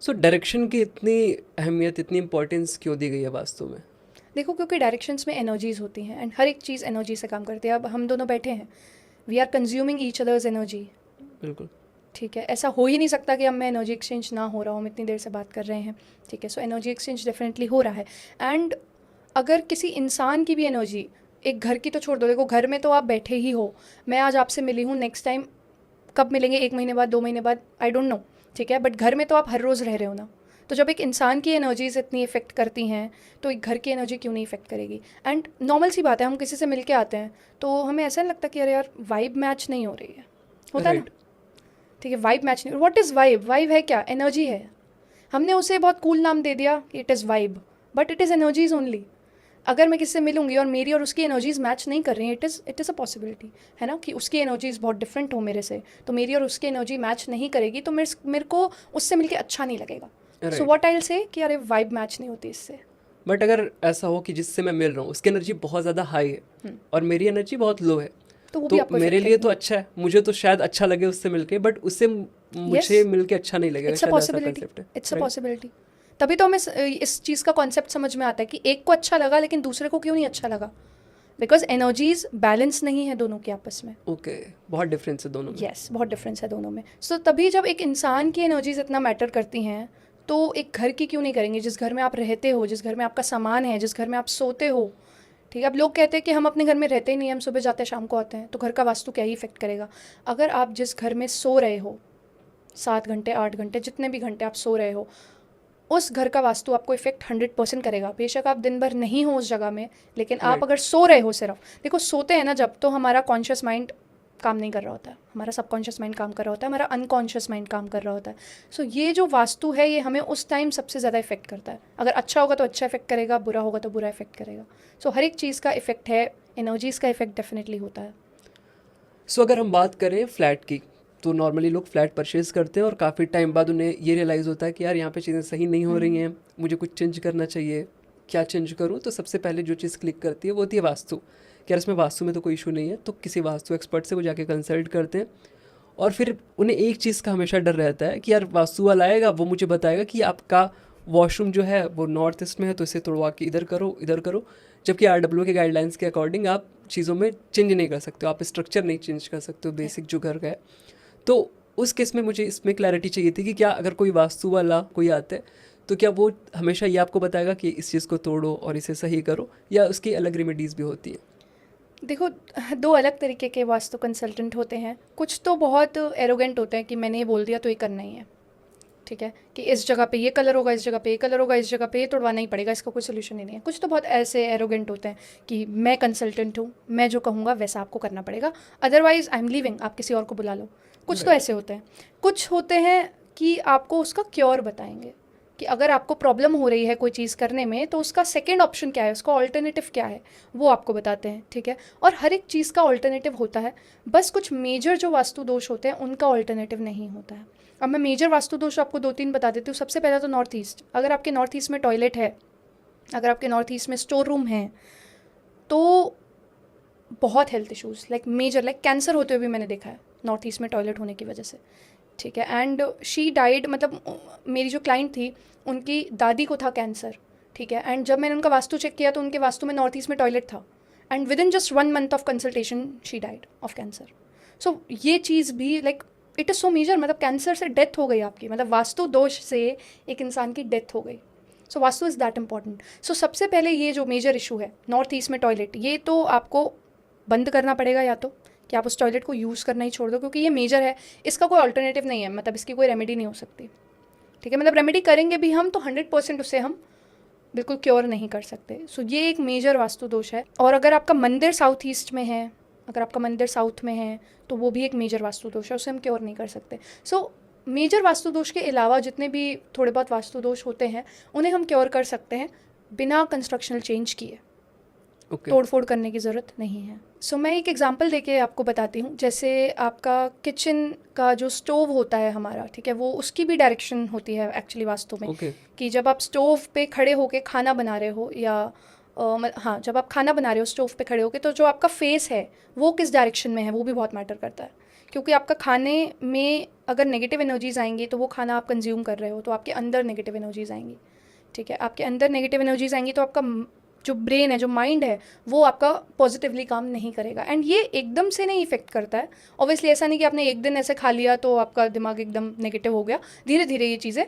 सो डायरेक्शन की इतनी अहमियत, इतनी इंपॉर्टेंस क्यों दी गई है वास्तु में? देखो, क्योंकि डायरेक्शंस में एनर्जीज होती हैं एंड हर एक चीज़ एनर्जी से काम करती है। अब हम दोनों बैठे हैं, we are consuming each others energy, बिल्कुल, ठीक है। ऐसा हो ही नहीं सकता कि हम में एनर्जी एक्सचेंज ना हो रहा हो, हम इतनी देर से बात कर रहे हैं, ठीक है। सो एनर्जी एक्सचेंज डेफिनेटली हो रहा है। एंड अगर किसी इंसान की भी एनर्जी, एक घर की तो छोड़ दो, देखो घर में तो आप बैठे ही हो, मैं आज आपसे मिली हूँ, नेक्स्ट टाइम कब मिलेंगे, 1 महीने बाद, 2 महीने बाद, आई डोंट नो, ठीक है, बट घर में तो आप हर रोज़ रह रहे हो ना, तो जब एक इंसान की एनर्जीज इतनी इफेक्ट करती हैं तो एक घर की एनर्जी क्यों नहीं इफेक्ट करेगी। एंड नॉर्मल सी बात है, हम किसी से मिल के आते हैं तो हमें ऐसा नहीं लगता कि अरे यार वाइब मैच नहीं हो रही है, होता है ना, ठीक है, वाइब मैच नहीं। What is vibe? वाइब है क्या? एनर्जी है। हमने उसे बहुत कूल नाम दे दिया कि it is vibe, but it is energies only. अगर मैं किसी से मिलूंगी और मेरी और उसकी एनर्जीज मैच नहीं कर रही हैं, इट इज़ अ पॉसिबिलिटी है ना कि उसकी एनर्जीज बहुत डिफरेंट हो मेरे से, तो मेरी और उसकी एनर्जी मैच नहीं करेगी तो मेरे को उससे मिलके अच्छा नहीं लगेगा। So what I will say कि अरे वाइब मैच नहीं होती इससे। बट अगर ऐसा हो कि जिससे मैं मिल रहा हूँ उसकी एनर्जी बहुत ज़्यादा हाई है और मेरी एनर्जी बहुत लो है, तो वो भी आपको मेरे लिए तो अच्छा है, मुझे तो शायद अच्छा लगे उससे मिलके, बट उससे मुझे मिलके अच्छा नहीं लगेगा। It's a possibility. तभी तो हमें इस चीज़ का कॉन्सेप्ट समझ में आता है कि एक को अच्छा लगा लेकिन दूसरे को क्यों नहीं अच्छा लगा, बिकॉज एनर्जीज बैलेंस नहीं है दोनों के आपस में। ओके, बहुत डिफरेंस है दोनों में। यस, बहुत डिफरेंस है दोनों में। सो तभी जब एक इंसान की एनर्जीज इतना मैटर करती हैं तो एक घर की क्यों नहीं करेंगे, जिस घर में आप रहते हो, जिस घर में आपका सामान है, जिस घर में आप सोते हो, ठीक है। अब लोग कहते हैं कि हम अपने घर में रहते ही नहीं, हम सुबह जाते हैं शाम को आते हैं, तो घर का वास्तु क्या ही इफेक्ट करेगा। अगर आप जिस घर में सो रहे हो 7 घंटे 8 घंटे जितने भी घंटे आप सो रहे हो, उस घर का वास्तु आपको इफेक्ट 100% करेगा। बेशक आप दिन भर नहीं हो उस जगह में, लेकिन आप अगर सो रहे हो, सिर्फ देखो सोते हैं ना जब, तो हमारा कॉन्शियस माइंड काम नहीं कर रहा होता है, हमारा सबकॉन्शियस माइंड काम कर रहा होता है, हमारा अनकॉन्शियस माइंड काम कर रहा होता है। सो ये जो वास्तु है ये हमें उस टाइम सबसे ज़्यादा इफेक्ट करता है। अगर अच्छा होगा तो अच्छा इफेक्ट करेगा, बुरा होगा तो बुरा इफेक्ट करेगा। सो हर एक चीज़ का इफेक्ट है, एनर्जीज़ का इफेक्ट डेफिनेटली होता है। सो अगर हम बात करें फ्लैट की, तो नॉर्मली लोग फ्लैट परचेज़ करते हैं और काफ़ी टाइम बाद उन्हें ये रियलाइज़ होता है कि यार यहाँ पे चीज़ें सही नहीं हो रही हैं, मुझे कुछ चेंज करना चाहिए, क्या चेंज करूँ। तो सबसे पहले जो चीज़ क्लिक करती है वो होती है वास्तु, कि यार इसमें वास्तु में तो कोई इशू नहीं है, तो किसी वास्तु एक्सपर्ट से वो जाके कंसल्ट करते हैं। और फिर उन्हें एक चीज़ का हमेशा डर रहता है कि यार वास्तु वाला आएगा, वो मुझे बताएगा कि आपका वॉशरूम जो है वो नॉर्थ ईस्ट में है तो इसे तोड़वा के इधर करो, जबकि RWO के गाइडलाइंस के अकॉर्डिंग आप चीज़ों में चेंज नहीं कर सकते हो, आप स्ट्रक्चर नहीं चेंज कर सकते हो बेसिक जो घर का है। तो उस केस में मुझे इसमें क्लैरिटी चाहिए थी कि क्या अगर कोई वास्तु वाला कोई आता है तो क्या वो हमेशा ये आपको बताएगा कि इस चीज़ को तोड़ो और इसे सही करो, या उसकी अलग रेमेडीज़ भी होती हैं? देखो, 2 अलग तरीके के वास्तु कंसल्टेंट होते हैं। कुछ तो बहुत एरोगेंट होते हैं कि मैंने ये बोल दिया तो ये करना ही है, ठीक है, कि इस जगह पे ये कलर होगा, इस जगह पे ये कलर होगा, इस जगह पे ये तोड़वाना ही पड़ेगा, इसका कोई सोल्यूशन ही नहीं है। कुछ तो बहुत ऐसे एरोगेंट होते हैं कि मैं कंसल्टेंट हूँ, मैं जो कहूँगा वैसा आपको करना पड़ेगा, अदरवाइज आई एम लीविंग, आप किसी और को बुला लो। कुछ तो ऐसे होते हैं। कुछ होते हैं कि आपको उसका क्योर बताएंगे कि अगर आपको प्रॉब्लम हो रही है कोई चीज़ करने में तो उसका सेकंड ऑप्शन क्या है, उसका ऑल्टरनेटिव क्या है, वो आपको बताते हैं, ठीक है। और हर एक चीज़ का ऑल्टरनेटिव होता है, बस कुछ मेजर जो वास्तु दोष होते हैं उनका ऑल्टरनेटिव नहीं होता है। अब मैं मेजर वास्तु दोष आपको 2-3 बता देती हूँ। सबसे पहला तो नॉर्थ ईस्ट। अगर आपके नॉर्थ ईस्ट में टॉयलेट है, अगर आपके नॉर्थ ईस्ट में स्टोर रूम है, तो बहुत health issues like major, like cancer होते हुए भी मैंने देखा है नॉर्थ ईस्ट में टॉयलेट होने की वजह से, ठीक है। एंड शी डाइड, मतलब मेरी जो क्लाइंट थी उनकी दादी को था कैंसर, ठीक है। एंड जब मैंने उनका वास्तु चेक किया तो उनके वास्तु में नॉर्थ ईस्ट में टॉयलेट था, and with in just 1 month of consultation she died of cancer. So ये चीज़ भी like it is so major, मतलब कैंसर से डेथ हो गई आपकी, मतलब वास्तु दोष से एक इंसान की डेथ हो गई। सो वास्तु इज़ दैट इम्पॉर्टेंट। सो सबसे पहले ये जो मेजर इशू है नॉर्थ ईस्ट में टॉयलेट, ये तो आपको बंद करना पड़ेगा, या तो कि आप उस टॉयलेट को यूज़ करना ही छोड़ दो, क्योंकि ये मेजर है, इसका कोई अल्टरनेटिव नहीं है, मतलब इसकी कोई रेमेडी नहीं हो सकती, ठीक है। मतलब रेमेडी करेंगे भी हम तो 100% उससे हम बिल्कुल क्योर नहीं कर सकते। सो ये एक मेजर वास्तु दोष है। और अगर आपका मंदिर साउथ ईस्ट में है, अगर आपका मंदिर साउथ में है तो वो भी एक मेजर वास्तु दोष है, उसे हम क्योर नहीं कर सकते। सो मेजर वास्तु दोष के अलावा जितने भी थोड़े बहुत वास्तु दोष होते हैं उन्हें हम क्योर कर सकते हैं बिना कंस्ट्रक्शनल चेंज किए। तोड़ फोड़ करने की ज़रूरत नहीं है। सो मैं एक एग्जांपल देके आपको बताती हूँ। जैसे आपका किचन का जो स्टोव होता है हमारा, ठीक है, वो उसकी भी डायरेक्शन होती है एक्चुअली वास्तु में, कि जब आप स्टोव पे खड़े होके खाना बना रहे हो, या हाँ, जब आप खाना बना रहे हो स्टोव पे खड़े होके, तो जो आपका फेस है वो किस डायरेक्शन में है वो भी बहुत मैटर करता है। क्योंकि आपका खाने में अगर नेगेटिव एनर्जीज आएंगी तो वो खाना आप कंज्यूम कर रहे हो तो आपके अंदर नेगेटिव एनर्जीज आएंगी, ठीक है। आपके अंदर नेगेटिव एनर्जीज आएंगी तो आपका जो ब्रेन है, जो माइंड है, वो आपका पॉजिटिवली काम नहीं करेगा। एंड ये एकदम से नहीं इफेक्ट करता है ऑब्वियसली। ऐसा नहीं कि आपने एक दिन ऐसे खा लिया तो आपका दिमाग एकदम नेगेटिव हो गया। धीरे धीरे ये चीज़ें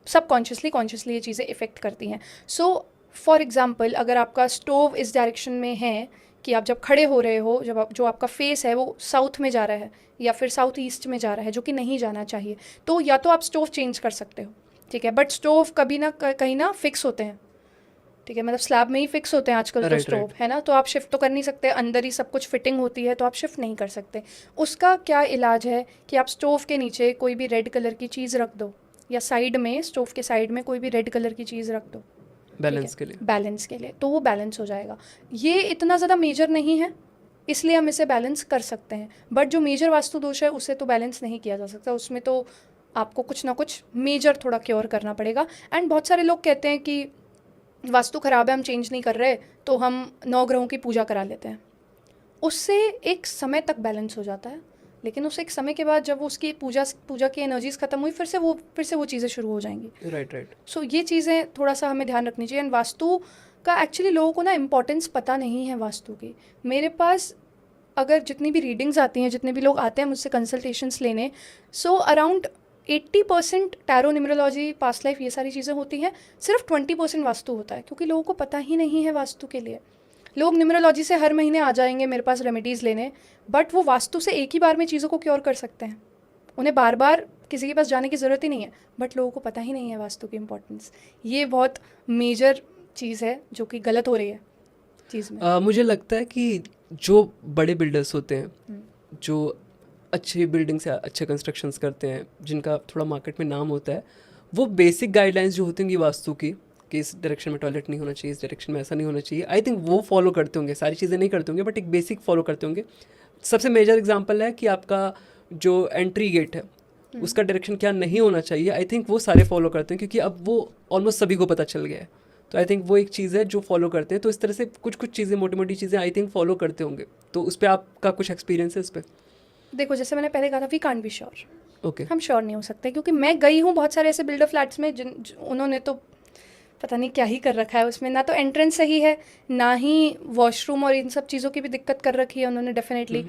सबकॉन्शियसली ये चीज़ें इफ़ेक्ट करती हैं। सो फॉर एग्जांपल, अगर आपका स्टोव इस डायरेक्शन में है कि आप जब खड़े हो रहे हो, जो आपका फेस है वो साउथ में जा रहा है या फिर साउथ ईस्ट में जा रहा है, जो कि नहीं जाना चाहिए, तो या तो आप स्टोव चेंज कर सकते हो, ठीक है, बट स्टोव कभी ना कहीं ना फिक्स होते हैं, ठीक है, मतलब स्लैब में ही फिक्स होते हैं आजकल तो स्टोव, है ना, तो आप शिफ्ट तो कर नहीं सकते, अंदर ही सब कुछ फिटिंग होती है तो आप शिफ्ट नहीं कर सकते। उसका क्या इलाज है कि आप स्टोव के नीचे कोई भी रेड कलर की चीज़ रख दो, या साइड में स्टोव के साइड में कोई भी रेड कलर की चीज़ रख दो, बैलेंस के लिए, बैलेंस के लिए, तो वो बैलेंस हो जाएगा। ये इतना ज़्यादा मेजर नहीं है, इसलिए हम इसे बैलेंस कर सकते हैं, बट जो मेजर वास्तु दोष है उसे तो बैलेंस नहीं किया जा सकता, उसमें तो आपको कुछ ना कुछ मेजर थोड़ा क्योर करना पड़ेगा। एंड बहुत सारे लोग कहते हैं कि वास्तु ख़राब है, हम चेंज नहीं कर रहे, तो हम 9 ग्रहों की पूजा करा लेते हैं। उससे एक समय तक बैलेंस हो जाता है, लेकिन उस एक समय के बाद जब उसकी पूजा की एनर्जीज खत्म हुई, फिर से वो चीज़ें शुरू हो जाएंगी। राइट। सो ये चीज़ें थोड़ा सा हमें ध्यान रखनी चाहिए। एंड वास्तु का एक्चुअली लोगों को ना इम्पोर्टेंस पता नहीं है वास्तु की। मेरे पास अगर जितनी भी रीडिंग्स आती हैं, जितने भी लोग आते हैं मुझसे कंसल्टेशंस लेने, so around 80% tarot, numerology, past life, ये सारी चीज़ें होती हैं, सिर्फ 20% वास्तु होता है, क्योंकि लोगों को पता ही नहीं है वास्तु के लिए। लोग न्यूमरोलॉजी से हर महीने आ जाएंगे मेरे पास रेमेडीज़ लेने, बट वो वास्तु से एक ही बार में चीज़ों को क्योर कर सकते हैं, उन्हें बार बार किसी के पास जाने की ज़रूरत ही नहीं है, बट लोगों को पता ही नहीं है वास्तु की इम्पोर्टेंस। ये बहुत मेजर चीज़ है जो कि गलत हो रही है चीज़ में। मुझे लगता है कि जो बड़े बिल्डर्स होते हैं, जो अच्छी बिल्डिंग से अच्छे कंस्ट्रक्शंस करते हैं, जिनका थोड़ा मार्केट में नाम होता है, वो बेसिक गाइडलाइंस जो होती होंगी वास्तु की, कि इस डायरेक्शन में टॉयलेट नहीं होना चाहिए, इस डायरेक्शन में ऐसा नहीं होना चाहिए, आई थिंक वो फॉलो करते होंगे। सारी चीज़ें नहीं करते होंगे, बट एक बेसिक फॉलो करते होंगे। सबसे मेजर एग्जांपल है कि आपका जो एंट्री गेट है उसका डायरेक्शन क्या नहीं होना चाहिए, आई थिंक वो सारे फॉलो करते हैं, क्योंकि अब वो ऑलमोस्ट सभी को पता चल गया है। तो आई थिंक वो एक चीज़ है जो फॉलो करते हैं। तो इस तरह से कुछ चीज़ें, मोटी मोटी चीज़ें आई थिंक फॉलो करते होंगे। तो उस पर आपका कुछ एक्सपीरियंस है इस पर? देखो, जैसे मैंने पहले कहा था, we can't be sure. Okay, हम श्योर नहीं हो सकते, क्योंकि मैं गई हूँ बहुत सारे ऐसे बिल्डर फ्लैट्स में उन्होंने तो पता नहीं क्या ही कर रखा है उसमें, ना तो एंट्रेंस सही है, ना ही वॉशरूम और इन सब चीज़ों की भी दिक्कत कर रखी है उन्होंने definitely.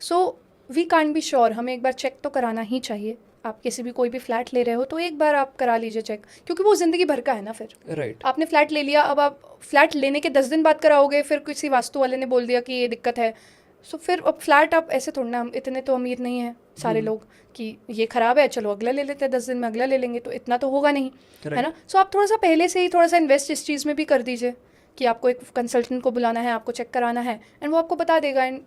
So we can't be sure, हमें एक बार चेक तो कराना ही चाहिए। आप किसी भी कोई भी फ्लैट ले रहे हो तो एक बार आप करा लीजिए चेक, क्योंकि वो ज़िंदगी भर का है ना। फिर राइट, आपने फ्लैट ले लिया, अब आप फ्लैट लेने के 10 दिन बाद कराओगे, फिर किसी वास्तु वाले ने बोल दिया कि ये दिक्कत है, सो फिर अब फ्लैट आप ऐसे थोड़ा ना, हम इतने तो अमीर नहीं है सारे लोग कि ये ख़राब है चलो अगला ले लेते हैं, 10 दिन में अगला ले लेंगे, तो इतना तो होगा नहीं, है ना। सो आप थोड़ा सा पहले से ही थोड़ा सा इन्वेस्ट इस चीज़ में भी कर दीजिए कि आपको एक कंसल्टेंट को बुलाना है, आपको चेक कराना है, एंड वो आपको बता देगा। एंड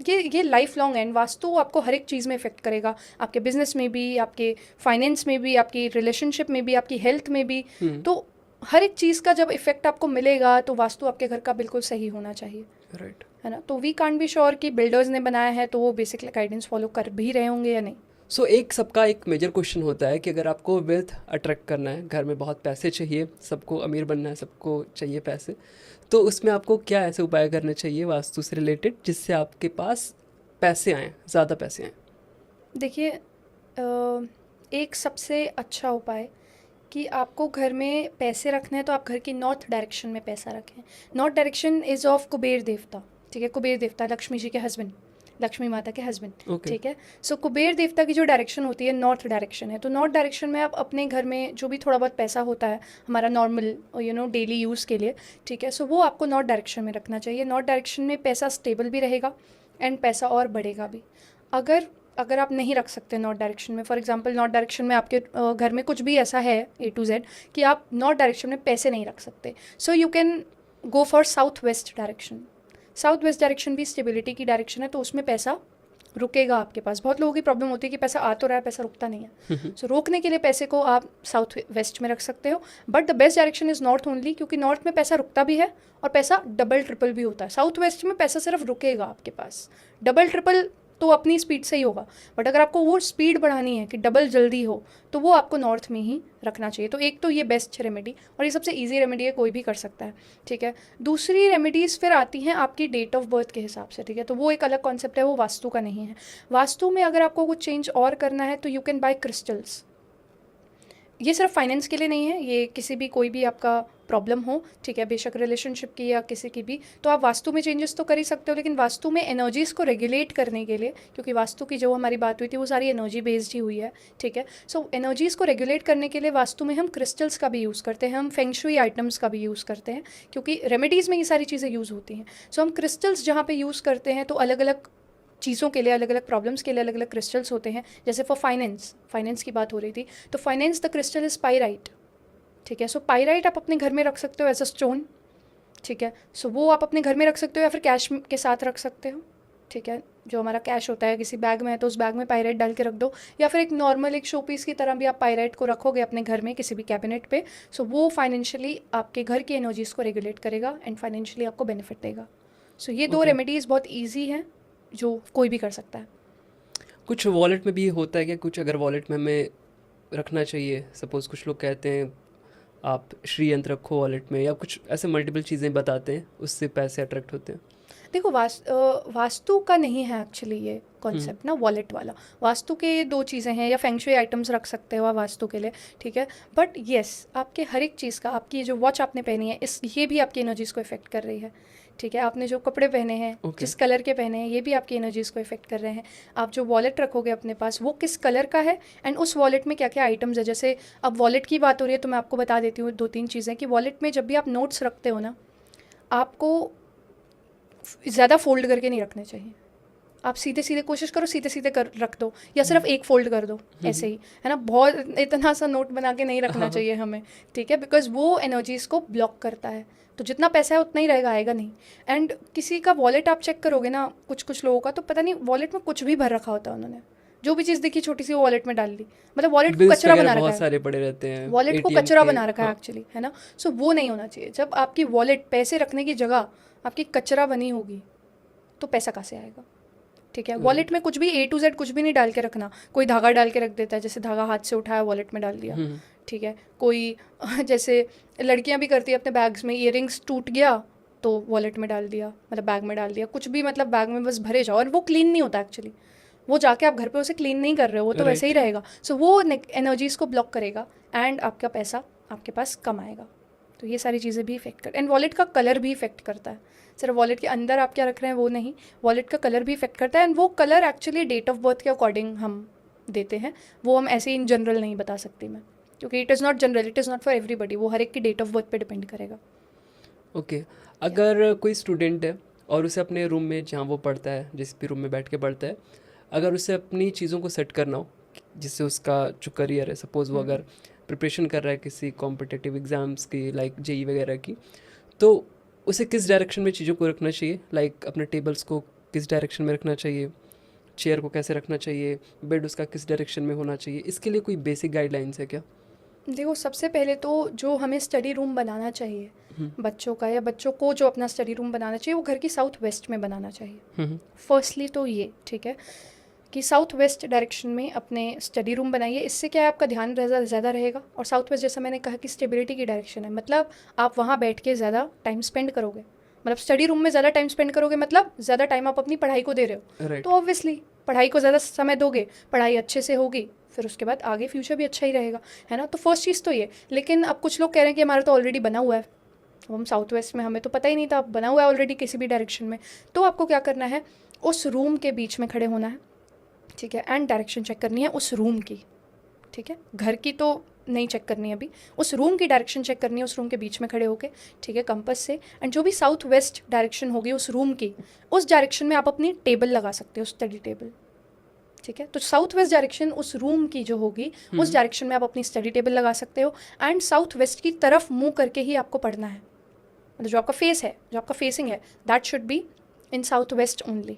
ये लाइफ लॉन्ग है। वास्तु आपको हर एक चीज़ में इफेक्ट करेगा, आपके बिजनेस में भी, आपके फाइनेंस में भी, आपकी रिलेशनशिप में भी, आपकी हेल्थ में भी। तो हर एक चीज़ का जब इफेक्ट आपको मिलेगा तो वास्तु आपके घर का बिल्कुल सही होना चाहिए, राइट, है ना। तो वी कांट बी श्योर कि बिल्डर्स ने बनाया है तो वो बेसिक गाइडेंस फॉलो कर भी रहे होंगे या नहीं। सो एक सबका एक मेजर क्वेश्चन होता है कि अगर आपको वेल्थ अट्रैक्ट करना है, घर में बहुत पैसे चाहिए, सबको अमीर बनना है, सबको चाहिए पैसे, तो उसमें आपको क्या ऐसे उपाय करने चाहिए वास्तु से रिलेटेड जिससे आपके पास पैसे आएँ, ज़्यादा पैसे आएँ? देखिए, एक सबसे अच्छा उपाय कि आपको घर में पैसे रखने हैं तो आप घर की नॉर्थ डायरेक्शन में पैसा रखें। North direction is of Kuber देवता, ठीक है। कुबेर देवता लक्ष्मी जी के हस्बैंड, लक्ष्मी माता के हस्बैंड, ठीक है। सो कुबेर देवता की जो डायरेक्शन होती है नॉर्थ डायरेक्शन है। तो नॉर्थ डायरेक्शन में आप अपने घर में जो भी थोड़ा बहुत पैसा होता है हमारा नॉर्मल डेली यूज़ के लिए, ठीक है, सो वो आपको नॉर्थ डायरेक्शन में रखना चाहिए। नॉर्थ डायरेक्शन में पैसा स्टेबल भी रहेगा एंड पैसा और बढ़ेगा भी। अगर आप नहीं रख सकते नॉर्थ डायरेक्शन में, फॉर एग्जांपल नॉर्थ डायरेक्शन में आपके घर में कुछ भी ऐसा है A to Z कि आप नॉर्थ डायरेक्शन में पैसे नहीं रख सकते, so you can go for south west direction. South west direction भी स्टेबिलिटी की डायरेक्शन है, तो उसमें पैसा रुकेगा आपके पास। बहुत लोगों की प्रॉब्लम होती है कि पैसा आ तो रहा है, पैसा रुकता नहीं है। सो रोकने के लिए पैसे को आप साउथ वेस्ट में रख सकते हो, but the best direction is north only, क्योंकि नॉर्थ में पैसा रुकता भी है और पैसा डबल ट्रिपल भी होता है। साउथ वेस्ट में पैसा सिर्फ रुकेगा आपके पास, डबल ट्रिपल तो अपनी स्पीड से ही होगा, बट अगर आपको वो स्पीड बढ़ानी है कि डबल जल्दी हो तो वो आपको नॉर्थ में ही रखना चाहिए। तो एक तो ये बेस्ट रेमेडी, और ये सबसे इजी रेमेडी है, कोई भी कर सकता है, ठीक है। दूसरी रेमेडीज़ फिर आती हैं आपकी डेट ऑफ बर्थ के हिसाब से, ठीक है। तो वो एक अलग कॉन्सेप्ट है, वो वास्तु का नहीं है। वास्तु में अगर आपको कुछ चेंज और करना है तो यू कैन बाय क्रिस्टल्स। ये सिर्फ फाइनेंस के लिए नहीं है, ये किसी भी कोई भी आपका प्रॉब्लम हो, ठीक है, बेशक रिलेशनशिप की या किसी की भी, तो आप वास्तु में चेंजेस तो कर ही सकते हो। लेकिन वास्तु में एनर्जीज़ को रेगुलेट करने के लिए, क्योंकि वास्तु की जो हमारी बात हुई थी वो सारी एनर्जी बेस्ड ही हुई है, ठीक है। सो एनर्जीज़ को रेगुलेट करने के लिए वास्तु में हम क्रिस्टल्स का भी यूज़ करते हैं, हम फेंग शुई आइटम्स का भी यूज़ करते हैं, क्योंकि रेमेडीज़ में ये सारी चीज़ें यूज़ होती हैं। सो हम क्रिस्टल्स जहाँ पर यूज़ करते हैं तो अलग अलग चीज़ों के लिए, अलग अलग प्रॉब्लम्स के लिए अलग अलग क्रिस्टल्स होते हैं. जैसे फॉर फाइनेंस की बात हो रही थी, तो finance the crystal is pyrite. ठीक है, सो पाइराइट आप अपने घर में रख सकते हो एज अ स्टोन. ठीक है, सो वो आप अपने घर में रख सकते हो या फिर कैश के साथ रख सकते हो. ठीक है, जो हमारा कैश होता है किसी बैग में है तो उस बैग में पाइराइट डाल के रख दो, या फिर एक नॉर्मल एक शो पीस की तरह भी आप पाइराइट को रखोगे अपने घर में किसी भी कैबिनेट पे. सो वो फाइनेंशियली आपके घर की एनर्जीज़ को रेगुलेट करेगा एंड फाइनेंशियली आपको बेनिफिट देगा. सो ये दो रेमेडीज़ बहुत ईजी हैं जो कोई भी कर सकता है. कुछ वॉलेट में भी होता है क्या, कुछ अगर वॉलेट में हमें रखना चाहिए, सपोज़ कुछ लोग कहते हैं आप श्री यंत्र रखो वॉलेट में, या कुछ ऐसे मल्टीपल चीज़ें बताते हैं उससे पैसे अट्रैक्ट होते हैं. देखो वास्तु का नहीं है एक्चुअली ये कॉन्सेप्ट ना, वॉलेट वाला. वास्तु के दो चीज़ें हैं, या फेंगशुई आइटम्स रख सकते हो आप वास्तु के लिए. ठीक है, बट येस आपके हर एक चीज़ का, आपकी जो वॉच आपने पहनी है ये भी आपकी एनर्जीज़ को इफेक्ट कर रही है. ठीक है, आपने जो कपड़े पहने हैं जिस कलर के पहने हैं ये भी आपकी एनर्जीज़ को इफेक्ट कर रहे हैं. आप जो वॉलेट रखोगे अपने पास वो किस कलर का है एंड उस वॉलेट में क्या क्या आइटम्स है. जैसे अब वॉलेट की बात हो रही है तो मैं आपको बता देती हूँ 2-3 चीज़ें कि वॉलेट में जब भी आप नोट्स रखते हो ना, आपको ज़्यादा फोल्ड करके नहीं रखने चाहिए. आप सीधे सीधे कोशिश करो, सीधे सीधे कर रख दो, या सिर्फ एक फोल्ड कर दो ऐसे ही, है ना. बहुत इतना सा नोट बना के नहीं रखना चाहिए हमें. ठीक है, बिकॉज वो एनर्जीज़ को ब्लॉक करता है. तो जितना पैसा है उतना ही रहेगा, आएगा नहीं. एंड किसी का वॉलेट आप चेक करोगे ना, कुछ लोगों का तो पता नहीं वॉलेट में कुछ भी भर रखा होता है उन्होंने. जो भी चीज़ देखी छोटी सी वो वॉलेट में डाल दी. मतलब वॉलेट को कचरा बना रखा है, सारे पड़े रहते हैं, वॉलेट को कचरा बना रखा है एक्चुअली, है ना. सो वो नहीं होना चाहिए. जब आपकी वॉलेट पैसे रखने की जगह आपकी कचरा बनी होगी तो पैसा कहाँ से आएगा. ठीक है, वॉलेट में कुछ भी A to Z कुछ भी नहीं डाल के रखना. कोई धागा डाल के रख देता है, जैसे धागा हाथ से उठाया वॉलेट में डाल दिया. ठीक है, कोई जैसे लड़कियां भी करती है अपने बैग्स में, ईयरिंग्स टूट गया तो वॉलेट में डाल दिया, मतलब बैग में डाल दिया. कुछ भी मतलब बैग में बस भरे जाओ, और वो क्लीन नहीं होता एक्चुअली. वो जाके आप घर पे उसे क्लीन नहीं कर रहे हो, वो तो वैसे ही रहेगा. सो वो एनर्जीज़ को ब्लॉक करेगा एंड आपका पैसा आपके पास कम आएगा. तो ये सारी चीज़ें भी इफेक्ट कर. एंड वॉलेट का कलर भी इफेक्ट करता है. सिर्फ वॉलेट के अंदर आप क्या रख रहे हैं वो नहीं, वॉलेट का कलर भी इफेक्ट करता है. एंड वो colour actually date of birth के अकॉर्डिंग हम देते हैं. वो हम ऐसे ही इन जनरल नहीं बता सकती मैं, क्योंकि it is not general, it is not for everybody. वो हर एक की डेट ऑफ बर्थ पे डिपेंड करेगा. ओके, अगर कोई स्टूडेंट है और उसे अपने रूम में जहाँ वो पढ़ता है, जिस भी रूम में बैठ के पढ़ता है, अगर उसे अपनी चीज़ों को सेट करना हो जिससे उसका जो करियर है, सपोज़ वो अगर प्रिपरेशन कर रहा है किसी कॉम्पिटिटिव एग्ज़ाम्स की, लाइक JEE वगैरह की, तो उसे किस डायरेक्शन में चीज़ों को रखना चाहिए. लाइक अपने टेबल्स को किस डायरेक्शन में रखना चाहिए, चेयर को कैसे रखना चाहिए, बेड उसका किस डायरेक्शन में होना चाहिए. इसके लिए कोई बेसिक गाइडलाइंस है क्या? देखो, सबसे पहले तो जो हमें स्टडी रूम बनाना चाहिए बच्चों का, या बच्चों को जो अपना स्टडी रूम बनाना चाहिए, वो घर की साउथ वेस्ट में बनाना चाहिए. फर्स्टली तो ये ठीक है कि साउथ वेस्ट डायरेक्शन में अपने स्टडी रूम बनाइए. इससे क्या है, आपका ध्यान ज़्यादा रहेगा. और साउथ वेस्ट जैसा मैंने कहा कि स्टेबिलिटी की डायरेक्शन है, मतलब आप वहाँ बैठ के ज़्यादा टाइम स्पेंड करोगे. मतलब स्टडी रूम में ज़्यादा टाइम स्पेंड करोगे, मतलब ज़्यादा टाइम आप अपनी पढ़ाई को दे रहे हो. तो ऑब्वियसली पढ़ाई को ज़्यादा समय दोगे, पढ़ाई अच्छे से होगी, फिर उसके बाद आगे फ्यूचर भी अच्छा ही रहेगा, है ना. तो फर्स्ट चीज़ तो ये. लेकिन अब कुछ लोग कह रहे हैं कि हमारा तो ऑलरेडी बना हुआ है, हम साउथ वेस्ट में, हमें तो पता ही नहीं था, अब बना हुआ है ऑलरेडी किसी भी डायरेक्शन में. तो आपको क्या करना है, उस रूम के बीच में खड़े होना है. ठीक है, एंड डायरेक्शन चेक करनी है उस रूम की. ठीक है, घर की तो नहीं चेक करनी है अभी, उस रूम की डायरेक्शन चेक करनी है, उस रूम के बीच में खड़े होके. ठीक है, कंपास से. एंड जो भी साउथ वेस्ट डायरेक्शन होगी उस रूम की, उस डायरेक्शन में आप अपनी टेबल लगा सकते हो, स्टडी टेबल. ठीक है, तो साउथ वेस्ट डायरेक्शन उस रूम की जो होगी, उस डायरेक्शन में आप अपनी स्टडी टेबल लगा सकते हो. एंड साउथ वेस्ट की तरफ मुंह करके ही आपको पढ़ना है. मतलब जो आपका फेस है, जो आपका फेसिंग है, that should be in south west only.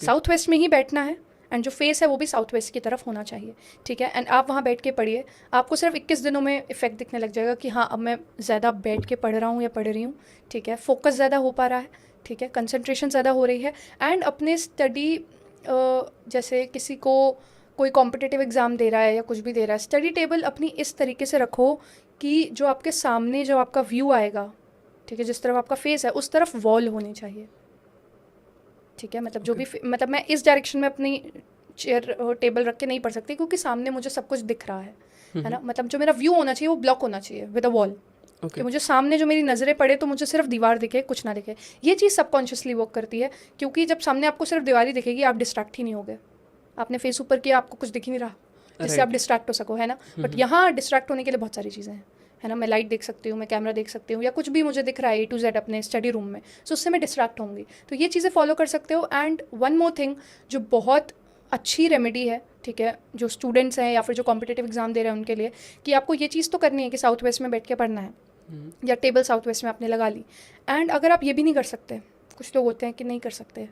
South west में ही बैठना है. एंड जो फेस है वो भी साउथ वेस्ट की तरफ होना चाहिए. ठीक है, एंड आप वहाँ बैठ के पढ़िए. आपको सिर्फ 21 दिनों में इफेक्ट दिखने लग जाएगा कि हाँ, अब मैं ज़्यादा बैठ के पढ़ रहा हूँ या पढ़ रही हूँ. ठीक है, फोकस ज़्यादा हो पा रहा है. ठीक है, कंसंट्रेशन ज़्यादा हो रही है. एंड अपने स्टडी, जैसे किसी को कोई कॉम्पिटिटिव एग्ज़ाम दे रहा है या कुछ भी दे रहा है, स्टडी टेबल अपनी इस तरीके से रखो कि जो आपके सामने जो आपका व्यू आएगा, ठीक है, जिस तरफ आपका फेस है उस तरफ वॉल होनी चाहिए. ठीक है, मतलब जो भी मतलब मैं इस डायरेक्शन में अपनी चेयर टेबल रख के नहीं पढ़ सकती, क्योंकि सामने मुझे सब कुछ दिख रहा है ना. मतलब जो मेरा व्यू होना चाहिए वो ब्लॉक होना चाहिए विद अ वॉल. कि मुझे सामने जो मेरी नज़रें पड़े तो मुझे सिर्फ दीवार दिखे, कुछ ना दिखे. ये चीज़ सबकॉन्शियसली वर्क करती है, क्योंकि जब सामने आपको सिर्फ दीवार ही दिखेगी आप डिस्ट्रैक्ट ही नहीं होगे. आपने फेस ऊपर किया, आपको कुछ दिख ही नहीं रहा जिससे आप डिस्ट्रैक्ट हो सको, है ना. बट यहाँ डिस्ट्रैक्ट होने के लिए बहुत सारी चीज़ें हैं, है ना, मैं लाइट देख सकती हूँ, मैं कैमरा देख सकती हूँ, या कुछ भी मुझे दिख रहा है A to Z अपने स्टडी रूम में, सो उससे मैं डिस्ट्रैक्ट होंगी। तो ये चीज़ें फॉलो कर सकते हो। एंड वन मोर थिंग जो बहुत अच्छी रेमेडी है, ठीक है, जो स्टूडेंट्स हैं या फिर जो कॉम्पिटिटिव एग्जाम दे रहे हैं उनके लिए, कि आपको ये चीज़ तो करनी है कि साउथ वेस्ट में बैठ के पढ़ना है, या टेबल साउथ वेस्ट में आपने लगा ली। एंड अगर आप ये भी नहीं कर सकते, कुछ लोग होते हैं कि नहीं कर सकते,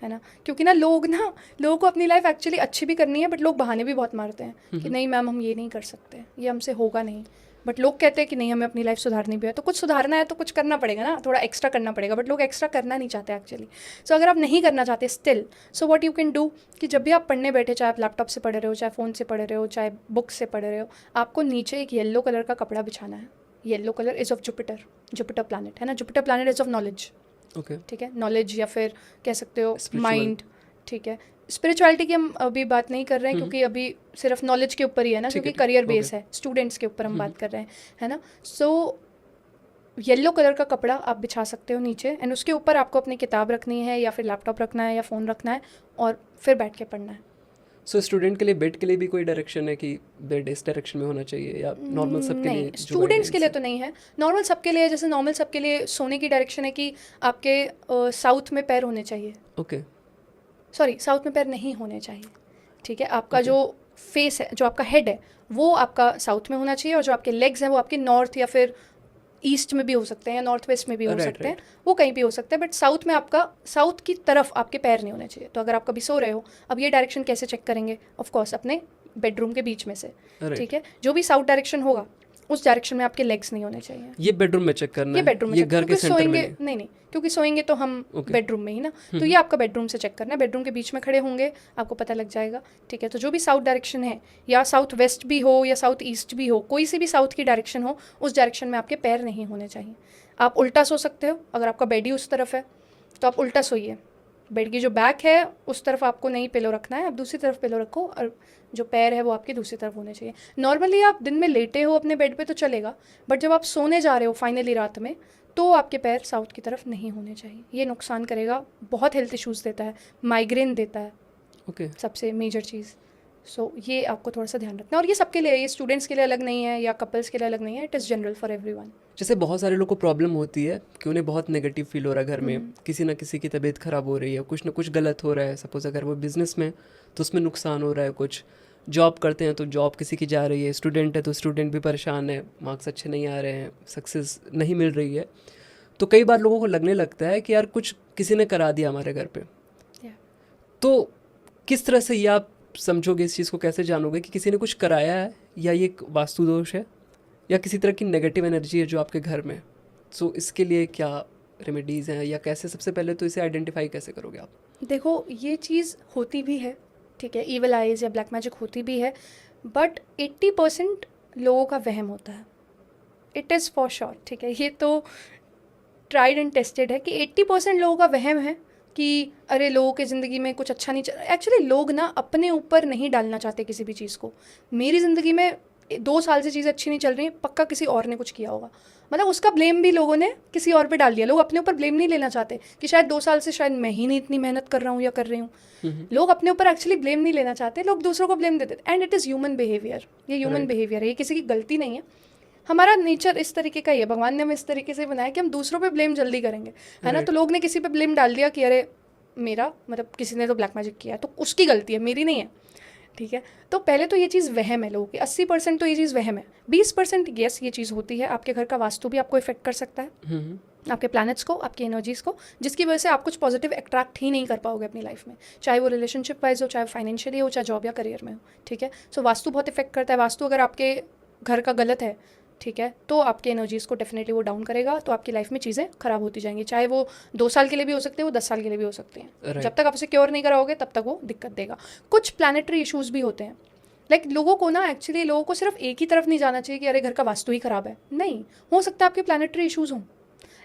है ना, क्योंकि लोगों को अपनी लाइफ एक्चुअली अच्छी भी करनी है, बट लोग बहाने भी बहुत मारते हैं कि नहीं मैम हम ये नहीं कर सकते, ये हमसे होगा नहीं। बट लोग कहते हैं कि नहीं हमें अपनी लाइफ सुधारनी भी है, तो कुछ सुधारना है तो कुछ करना पड़ेगा ना, थोड़ा एक्स्ट्रा करना पड़ेगा। बट लोग एक्स्ट्रा करना नहीं चाहते एक्चुअली। सो अगर आप नहीं करना चाहते still, so what you can do कि जब भी आप पढ़ने बैठे, चाहे आप लैपटॉप से पढ़ रहे हो, चाहे फ़ोन से पढ़ रहे हो, चाहे बुक से पढ़ रहे हो, आपको नीचे एक येलो कलर का कपड़ा बिछाना है। Yellow colour is of Jupiter planet, है ना, Jupiter planet is of knowledge. Okay, ठीक है, नॉलेज या फिर कह सकते हो माइंड। ठीक है, स्पिरिचुअलिटी की हम अभी बात नहीं कर रहे हैं क्योंकि अभी सिर्फ नॉलेज के ऊपर ही है ना, क्योंकि करियर बेस है, स्टूडेंट्स के ऊपर हम बात कर रहे हैं, है ना। सो येलो कलर का कपड़ा आप बिछा सकते हो नीचे, एंड उसके ऊपर आपको अपनी किताब रखनी है या फिर लैपटॉप रखना है या फ़ोन रखना है, और फिर बैठ के पढ़ना है। सो स्टूडेंट के लिए बेड के लिए भी कोई डायरेक्शन है कि बेड इस डायरेक्शन में होना चाहिए, या नॉर्मल सबके लिए? स्टूडेंट्स के लिए तो नहीं है, नॉर्मल सबके लिए। जैसे नॉर्मल सबके लिए सोने की डायरेक्शन है कि आपके साउथ में पैर होने चाहिए। ओके, सॉरी, साउथ में पैर नहीं होने चाहिए। ठीक है, आपका जो फेस है, जो आपका हेड है, वो आपका साउथ में होना चाहिए, और जो आपके लेग्स हैं वो आपके नॉर्थ या फिर ईस्ट में भी हो सकते हैं, या नॉर्थ वेस्ट में भी हो सकते हैं, वो कहीं भी हो सकते हैं। बट साउथ में आपका, साउथ की तरफ आपके पैर नहीं होने चाहिए। तो अगर आप कभी सो रहे हो, अब ये डायरेक्शन कैसे चेक करेंगे? ऑफ कोर्स अपने बेडरूम के बीच में से। ठीक है, जो भी साउथ डायरेक्शन होगा उस डायरेक्शन में आपके लेग्स नहीं होने चाहिए। ये बेडरूम में चेक करना है? ये बेडरूम में, घर के सेंटर में नहीं, क्योंकि सोएंगे तो हम बेडरूम में ही ना, तो ये आपका बेडरूम से चेक करना है। बेडरूम के बीच में खड़े होंगे, आपको पता लग जाएगा। ठीक है, तो जो भी साउथ डायरेक्शन है, या साउथ वेस्ट भी हो या साउथ ईस्ट भी हो, कोई सी भी साउथ की डायरेक्शन हो, उस डायरेक्शन में आपके पैर नहीं होने चाहिए। आप उल्टा सो सकते हो, अगर आपका बेड ही उस तरफ है तो आप उल्टा सोइए। बेड की जो बैक है उस तरफ आपको नहीं पिलो रखना है, आप दूसरी तरफ पिलो रखो, और जो पैर है वो आपकी दूसरी तरफ होने चाहिए। नॉर्मली आप दिन में लेटे हो अपने बेड पे तो चलेगा, बट जब आप सोने जा रहे हो फाइनली रात में, तो आपके पैर साउथ की तरफ नहीं होने चाहिए। ये नुकसान करेगा, बहुत हेल्थ इश्यूज़ देता है, माइग्रेन देता है। ओके, सबसे मेजर चीज़। सो ये आपको थोड़ा सा ध्यान रखना है, और ये सबके लिए, ये स्टूडेंट्स के लिए अलग नहीं है या कपल्स के लिए अलग नहीं है, it is general for everyone. जैसे बहुत सारे लोगों को प्रॉब्लम होती है कि उन्हें बहुत नेगेटिव फील हो रहा है घर में, किसी ना किसी की तबीयत ख़राब हो रही है, कुछ ना कुछ गलत हो रहा है। सपोज अगर वो बिज़नेस में तो उसमें नुकसान हो रहा है, कुछ जॉब करते हैं तो जॉब किसी की जा रही है, स्टूडेंट है तो स्टूडेंट भी परेशान है, मार्क्स अच्छे नहीं आ रहे हैं, सक्सेस नहीं मिल रही है। तो कई बार लोगों को लगने लगता है कि यार कुछ किसी ने करा दिया हमारे घर पे। तो किस तरह से ये आप समझोगे, इस चीज़ को कैसे जानोगे कि किसी ने कुछ कराया है, या ये एक वास्तु दोष है, या किसी तरह की नेगेटिव एनर्जी है जो आपके घर में? सो इसके लिए क्या रेमेडीज़ हैं, या कैसे, सबसे पहले तो इसे आइडेंटिफाई कैसे करोगे आप? देखो, ये चीज़ होती भी है, ठीक है, ईवल आइज या ब्लैक मैजिक होती भी है, बट 80% लोगों का वहम होता है। इट इज़ फॉर श्योर, ठीक है, ये तो ट्राइड एंड टेस्टेड है कि 80% लोगों का वहम है कि अरे लोगों की ज़िंदगी में कुछ अच्छा नहीं चल। एक्चुअली लोग ना अपने ऊपर नहीं डालना चाहते किसी भी चीज़ को। मेरी ज़िंदगी में 2 साल से चीज़ें अच्छी नहीं चल रही, पक्का किसी और ने कुछ किया होगा, मतलब उसका ब्लेम भी लोगों ने किसी और पे डाल दिया। लोग अपने ऊपर ब्लेम नहीं लेना चाहते कि शायद 2 साल से शायद मैं ही नहीं इतनी मेहनत कर रहा हूँ या कर रही हूँ। लोग अपने ऊपर एक्चुअली ब्लेम नहीं लेना चाहते, लोग दूसरों को ब्लेम देते। And it is human behaviour, ये ह्यूमन बिहेवियर है, ये किसी की गलती नहीं है। हमारा नेचर इस तरीके का ही है, भगवान ने हमें इस तरीके से बनाया कि हम दूसरों पे ब्लेम जल्दी करेंगे, है ना। तो लोग ने किसी पे ब्लेम डाल दिया कि अरे मेरा, मतलब किसी ने तो ब्लैक मैजिक किया तो उसकी गलती है, मेरी नहीं है। ठीक है, तो पहले तो ये चीज़ वहम है लोगों की। 80% तो ये चीज़ वहम है, 20% येस ये चीज़ होती है। आपके घर का वास्तु भी आपको इफेक्ट कर सकता है, आपके प्लैनेट्स को, आपकी एनर्जीज़ को, जिसकी वजह से आप कुछ पॉजिटिव अट्रैक्ट ही नहीं कर पाओगे अपनी लाइफ में, चाहे वो रिलेशनशिप वाइज हो, चाहे फाइनेंशियली हो, चाहे जॉब या करियर में हो। ठीक है, सो वास्तु बहुत इफेक्ट करता है। वास्तु अगर आपके घर का गलत है, ठीक है, तो आपके एनर्जीज़ को डेफिनेटली वो डाउन करेगा, तो आपकी लाइफ में चीज़ें खराब होती जाएंगी। चाहे वो 2 साल के लिए भी हो सकते हैं, वो 10 साल के लिए भी हो सकते हैं। जब तक आप उसे क्योर नहीं कराओगे तब तक वो दिक्कत देगा। कुछ प्लानिटरी इशूज़ भी होते हैं, लाइक लोगों को ना, एक्चुअली लोगों को सिर्फ एक ही तरफ नहीं जाना चाहिए कि अरे घर का वास्तु ही खराब है। नहीं, हो सकता है आपके प्लानिटरी इशूज़ हों,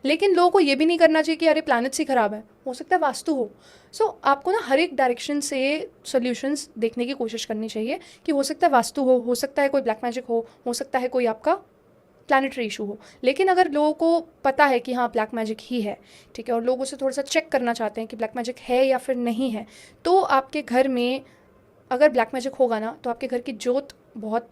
लेकिन लोगों को ये भी नहीं करना चाहिए कि अरे प्लैनेट्स ही खराब है, हो सकता है वास्तु हो। सो आपको ना हर एक डायरेक्शन से सॉल्यूशंस देखने की कोशिश करनी चाहिए कि हो सकता है वास्तु हो सकता है कोई ब्लैक मैजिक हो सकता है कोई आपका प्लैनेटरी इशू हो। लेकिन अगर लोगों को पता है कि हाँ ब्लैक मैजिक ही है, ठीक है, और लोग उसे थोड़ा सा चेक करना चाहते हैं कि ब्लैक मैजिक है या फिर नहीं है, तो आपके घर में अगर ब्लैक मैजिक होगा ना, तो आपके घर की जोत बहुत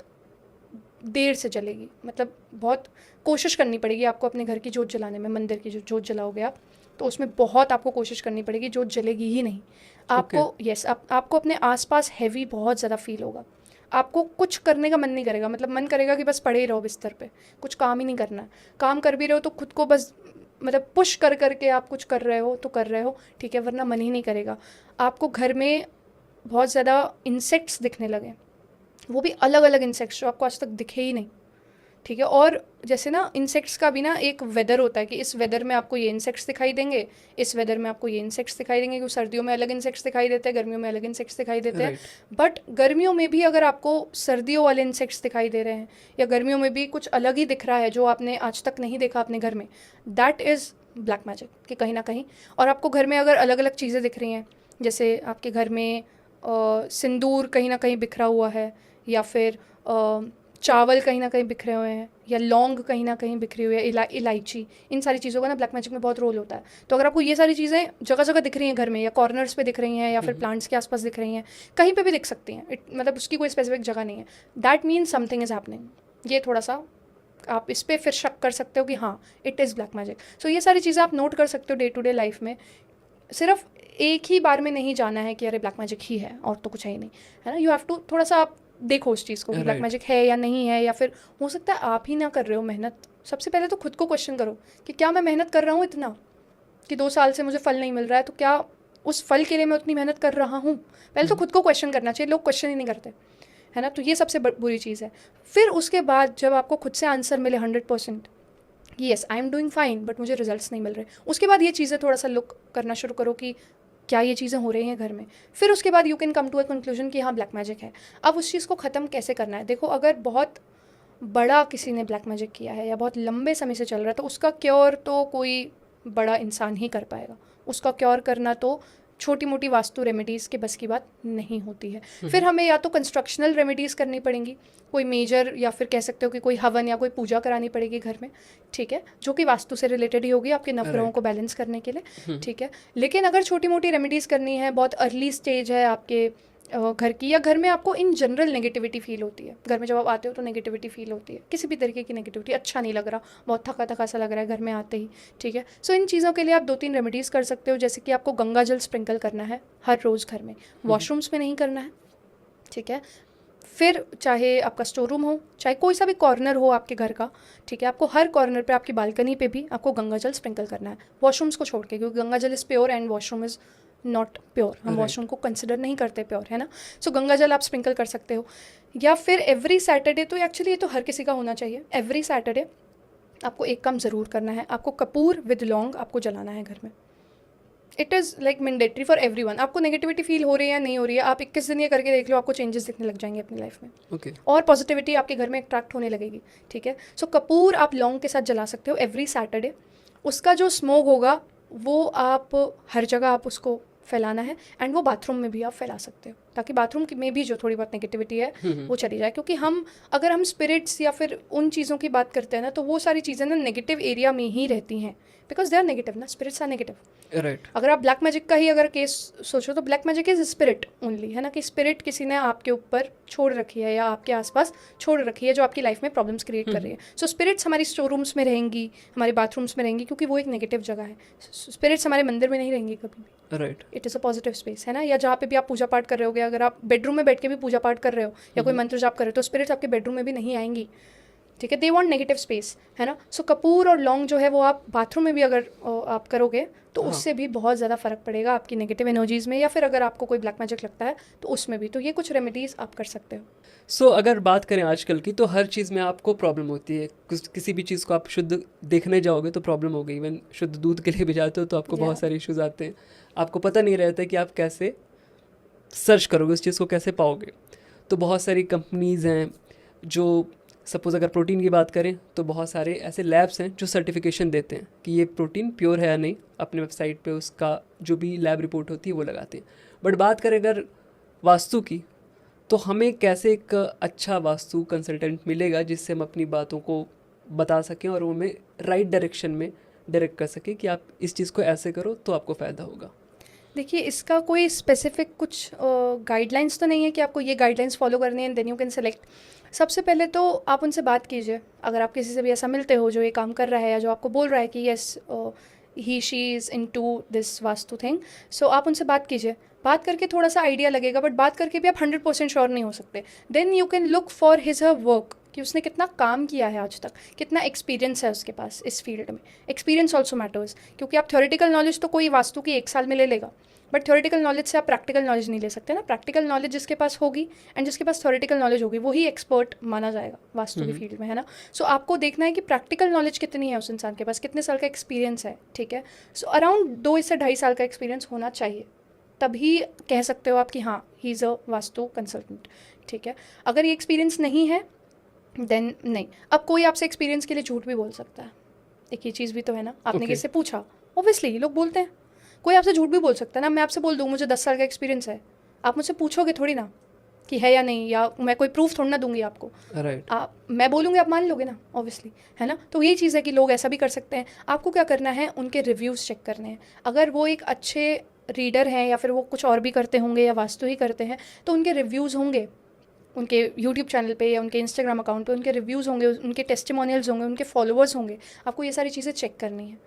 देर से जलेगी, मतलब बहुत कोशिश करनी पड़ेगी आपको अपने घर की जोत जलाने में। मंदिर की जो जोत जलाओगे आप, तो उसमें बहुत आपको कोशिश करनी पड़ेगी, जोत जलेगी ही नहीं आपको। यस, आपको अपने आसपास हैवी बहुत ज़्यादा फील होगा, आपको कुछ करने का मन नहीं करेगा, मतलब मन करेगा कि बस पड़े ही रहो बिस्तर पे, कुछ काम ही नहीं करना है। काम कर भी रहे हो तो खुद को बस मतलब पुश कर करके आप कुछ कर रहे हो तो कर रहे हो, ठीक है, वरना मन ही नहीं करेगा। आपको घर में बहुत ज़्यादा इंसेक्ट्स दिखने लगे, वो भी अलग अलग इंसेक्ट्स जो आपको आज तक दिखे ही नहीं, ठीक है। और जैसे ना इंसेक्ट्स का भी ना एक वेदर होता है कि इस वेदर में आपको ये इंसेक्ट्स दिखाई देंगे, इस वेदर में आपको ये इंसेक्ट्स दिखाई देंगे, क्योंकि सर्दियों में अलग इंसेक्ट्स दिखाई देते हैं, गर्मियों में अलग इंसेक्ट्स दिखाई देते हैं। बट गर्मियों में भी अगर आपको सर्दियों वाले इंसेक्ट्स दिखाई दे रहे हैं, या गर्मियों में भी कुछ अलग ही दिख रहा है जो आपने आज तक नहीं देखा अपने घर में, दैट इज़ ब्लैक मैजिक कि कहीं ना कहीं। और आपको घर में अगर अलग अलग चीज़ें दिख रही हैं, जैसे आपके घर में सिंदूर कहीं ना कहीं बिखरा हुआ है, या फिर चावल कहीं ना कहीं बिखरे हुए हैं, या लौंग कहीं ना कहीं बिखरी हुई है, इलायची, इन सारी चीज़ों का ना ब्लैक मैजिक में बहुत रोल होता है। तो अगर आपको ये सारी चीज़ें जगह जगह दिख रही हैं घर में, या कॉर्नर्स पे दिख रही हैं, या फिर प्लांट्स के आसपास दिख रही हैं, कहीं पे भी दिख सकती हैं, मतलब उसकी कोई स्पेसिफिक जगह नहीं है, that means something is happening. ये थोड़ा सा आप इस पर फिर शक कर सकते हो कि हाँ, इट इज़ ब्लैक मैजिक। सो ये सारी चीज़ें आप नोट कर सकते हो डे टू डे लाइफ में। सिर्फ एक ही बार में नहीं जाना है कि अरे ब्लैक मैजिक ही है और तो कुछ है ही नहीं, है ना। यू हैव टू थोड़ा सा आप देखो उस चीज़ को कि ब्लैक मैजिक है या नहीं है, या फिर हो सकता है आप ही ना कर रहे हो मेहनत। सबसे पहले तो खुद को क्वेश्चन करो कि क्या मैं मेहनत कर रहा हूँ इतना कि 2 साल से मुझे फल नहीं मिल रहा है, तो क्या उस फल के लिए मैं उतनी मेहनत कर रहा हूँ? पहले तो खुद को क्वेश्चन करना चाहिए, लोग क्वेश्चन ही नहीं करते, है ना। तो ये सबसे बुरी चीज़ है। फिर उसके बाद जब आपको खुद से आंसर मिले 100% yes I am doing fine, but मुझे रिजल्ट्स नहीं मिल रहे, उसके बाद ये चीज़ें थोड़ा सा लुक करना शुरू करो कि क्या ये चीज़ें हो रही हैं घर में। फिर उसके बाद you can come to a conclusion कि हाँ ब्लैक मैजिक है। अब उस चीज़ को ख़त्म कैसे करना है? देखो, अगर बहुत बड़ा किसी ने ब्लैक मैजिक किया है या बहुत लंबे समय से चल रहा है, तो उसका क्योर तो कोई बड़ा इंसान ही कर पाएगा। उसका क्योर करना तो छोटी मोटी वास्तु रेमेडीज़ के बस की बात नहीं होती है। फिर हमें या तो कंस्ट्रक्शनल रेमेडीज़ करनी पड़ेंगी, कोई मेजर, या फिर कह सकते हो कि कोई हवन या कोई पूजा करानी पड़ेगी घर में, ठीक है, जो कि वास्तु से रिलेटेड ही होगी, आपके नवग्रहों को बैलेंस करने के लिए, ठीक है। लेकिन अगर छोटी मोटी रेमेडीज़ करनी है, बहुत अर्ली स्टेज है आपके घर की, या घर में आपको इन जनरल नेगेटिविटी फील होती है, घर में जब आप आते हो तो नेगेटिविटी फील होती है, किसी भी तरीके की नेगेटिविटी, अच्छा नहीं लग रहा, बहुत थका थका सा लग रहा है घर में आते ही, ठीक है। सो इन चीज़ों के लिए आप 2-3 रेमेडीज़ कर सकते हो, जैसे कि आपको गंगा जल स्प्रिंकल करना है हर रोज़ घर में, वॉशरूम्स में नहीं करना है, ठीक है। फिर चाहे आपका स्टोर रूम हो, चाहे कोई सा भी कॉर्नर हो आपके घर का, ठीक है, आपको हर कॉर्नर पे, आपकी बालकनी पे भी आपको गंगा जल स्प्रिंकल करना है, वॉशरूम्स को छोड़ के, क्योंकि गंगा जल is pure and washroom is not pure. हम वॉशरूम को कंसिडर नहीं करते प्योर, है ना। सो गंगा जल आप स्प्रिंकल कर सकते हो। या फिर एवरी सैटरडे, तो एक्चुअली ये तो हर किसी का होना चाहिए, एवरी सैटरडे आपको एक काम ज़रूर करना है, आपको कपूर विद लौंग आपको जलाना है घर में। It is like mandatory for everyone. आपको नेगेटिविटी फील हो रही है या नहीं हो रही है, आप 21 दिन ये करके देख लो, आपको चेंजेस दिखने लग जाएंगे अपनी लाइफ में, और पॉजिटिविटी आपके घर में अट्रैक्ट होने लगेगी, ठीक है। सो कपूर आप लौंग के साथ जला सकते हो एवरी सैटरडे। उसका जो स्मोक होगा वो आप हर जगह आप उसको फैलाना है, एंड वो बाथरूम में भी आप फैला सकते हो, ताकि बाथरूम में भी जो थोड़ी बहुत नेगेटिविटी है वो चली जाए। क्योंकि अगर हम स्पिरिट्स या फिर उन चीज़ों की बात करते हैं ना, तो वो सारी चीज़ें ना नेगेटिव एरिया में ही रहती हैं, बिकॉज दे आर नेगेटिव ना, स्पिरिट्स आर नेगेटिव, राइट। अगर आप ब्लैक मैजिक का ही अगर केस सोचो, तो black magic is spirit only, है ना, कि स्पिरिट किसी ने आपके ऊपर छोड़ रखी है या आपके आसपास छोड़ रखी है, जो आपकी लाइफ में प्रॉब्लम्स क्रिएट कर रही है। सो स्पिरिट्स हमारी स्टोर रूम्स में रहेंगी, हमारे बाथरूम्स में रहेंगी, क्योंकि वो एक नेगेटिव जगह है। स्पिरिट्स हमारे मंदिर में नहीं रहेंगी कभी भी, right. It is a positive space, है ना। या जहाँ पे भी आप पूजा पाठ कर रहे होगे, अगर आप बेडरूम में बैठ के भी पूजा पाठ कर रहे हो या कोई मंत्र जाप कर रहे हो, तो स्पिरिट्स आपके बेडरूम में भी नहीं आएंगी, ठीक है। दे वांट नेगेटिव स्पेस, है ना। सो कपूर और लौंग जो है वो आप बाथरूम में भी अगर आप करोगे तो उससे भी बहुत ज़्यादा फ़र्क पड़ेगा आपकी नेगेटिव एनर्जीज़ में, या फिर अगर आपको कोई ब्लैक मैजिक लगता है तो उसमें भी। तो ये कुछ रेमेडीज़ आप कर सकते हो। सो अगर बात करें आजकल की, तो हर चीज़ में आपको प्रॉब्लम होती है। किसी भी चीज़ को आप शुद्ध देखने जाओगे तो प्रॉब्लम होगी, इवन शुद्ध दूध के लिए भी जाते हो तो आपको बहुत सारे इश्यूज़ आते हैं। आपको पता नहीं रहता कि आप कैसे सर्च करोगे, उस चीज़ को कैसे पाओगे। तो बहुत सारी कंपनीज़ हैं जो, सपोज़ अगर प्रोटीन की बात करें, तो बहुत सारे ऐसे लैब्स हैं जो सर्टिफिकेशन देते हैं कि ये प्रोटीन प्योर है या नहीं, अपने वेबसाइट पे उसका जो भी लैब रिपोर्ट होती है वो लगाते हैं। बट बात करें अगर वास्तु की, तो हमें कैसे एक अच्छा वास्तु कंसल्टेंट मिलेगा जिससे हम अपनी बातों को बता सकें और वो हमें राइट डायरेक्शन में डायरेक्ट कर सकें कि आप इस चीज़ को ऐसे करो तो आपको फ़ायदा होगा। देखिए, इसका कोई स्पेसिफिक कुछ गाइडलाइंस तो नहीं है कि आपको ये गाइडलाइंस फॉलो करनी है and then you can select. सबसे पहले तो आप उनसे बात कीजिए, अगर आप किसी से भी ऐसा मिलते हो जो ये काम कर रहा है या जो आपको बोल रहा है कि yes he she is into this vastu thing, so आप उनसे बात कीजिए। बात करके थोड़ा सा आइडिया लगेगा, बट बात करके भी आप 100% श्योर नहीं हो सकते। Then you can look for his her work, कि उसने कितना काम किया है आज तक, कितना एक्सपीरियंस है उसके पास इस फील्ड में। एक्सपीरियंस ऑल्सो मैटर्स, क्योंकि आप थ्योरेटिकल नॉलेज तो कोई वास्तु की 1 साल में ले लेगा, बट थ्योरेटिकल नॉलेज से आप प्रैक्टिकल नॉलेज नहीं ले सकते ना। प्रैक्टिकल नॉलेज जिसके पास होगी एंड जिसके पास थ्योरेटिकल नॉलेज होगी वही एक्सपर्ट माना जाएगा वास्तु की फील्ड में, है ना। सो आपको देखना है कि प्रैक्टिकल नॉलेज कितनी है उस इंसान के पास, कितने साल का एक्सपीरियंस है, ठीक है। सो अराउंड 2 से 2.5 साल का एक्सपीरियंस होना चाहिए, तभी कह सकते हो आप कि हाँ he is a vastu consultant, ठीक है। अगर ये एक्सपीरियंस नहीं है देन नहीं। अब कोई आपसे एक्सपीरियंस के लिए झूठ भी बोल सकता है, एक ये चीज़ भी तो है ना। आपने किसी से पूछा, ऑब्वियसली लोग बोलते हैं, कोई आपसे झूठ भी बोल सकता है ना। मैं आपसे बोल दूँ मुझे 10 साल का एक्सपीरियंस है, आप मुझसे पूछोगे थोड़ी ना कि है या नहीं, या मैं कोई प्रूफ थोड़ी ना दूंगी आपको, राइट। मैं बोलूँगी आप मान लोगे ना, ऑब्वियसली, है ना। तो यही चीज़ है कि लोग ऐसा भी कर सकते हैं। आपको क्या करना है, उनके रिव्यूज़ चेक करने हैं। अगर वो एक अच्छे रीडर हैं या फिर वो कुछ और भी करते होंगे या वास्तु ही करते हैं, तो उनके रिव्यूज़ होंगे उनके यूट्यूब चैनल पे या उनके इंस्टाग्राम अकाउंट पे, उनके रिव्यूज़ होंगे, उनके टेस्टिमोनियल्स होंगे, उनके फॉलोअर्स होंगे। आपको ये सारी चीज़ें चेक करनी है।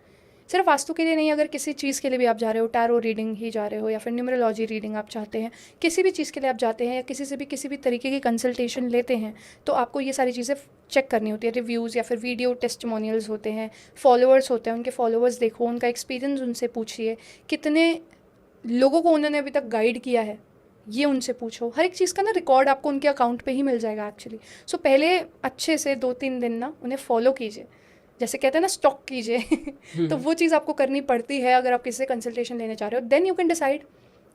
सिर्फ वास्तु के लिए नहीं, अगर किसी चीज़ के लिए भी आप जा रहे हो, टैरो रीडिंग ही जा रहे हो या फिर न्यूमरोलॉजी रीडिंग आप चाहते हैं, किसी भी चीज़ के लिए आप जाते हैं या किसी भी तरीके की कंसल्टेशन लेते हैं, तो आपको ये सारी चीज़ें चेक करनी होती है। रिव्यूज़ या फिर वीडियो टेस्टिमोनियल्स होते हैं, फॉलोअर्स होते हैं, उनके फॉलोअर्स देखो, उनका एक्सपीरियंस उनसे पूछिए, कितने लोगों को उन्होंने अभी तक गाइड किया है ये उनसे पूछो। हर एक चीज़ का ना रिकॉर्ड आपको उनके अकाउंट पे ही मिल जाएगा एक्चुअली। सो पहले अच्छे से 2-3 दिन ना उन्हें फॉलो कीजिए, जैसे कहते हैं ना स्टॉक कीजिए तो वो चीज़ आपको करनी पड़ती है अगर आप किसी से कंसल्टेशन लेने चाह रहे हो। देन यू कैन डिसाइड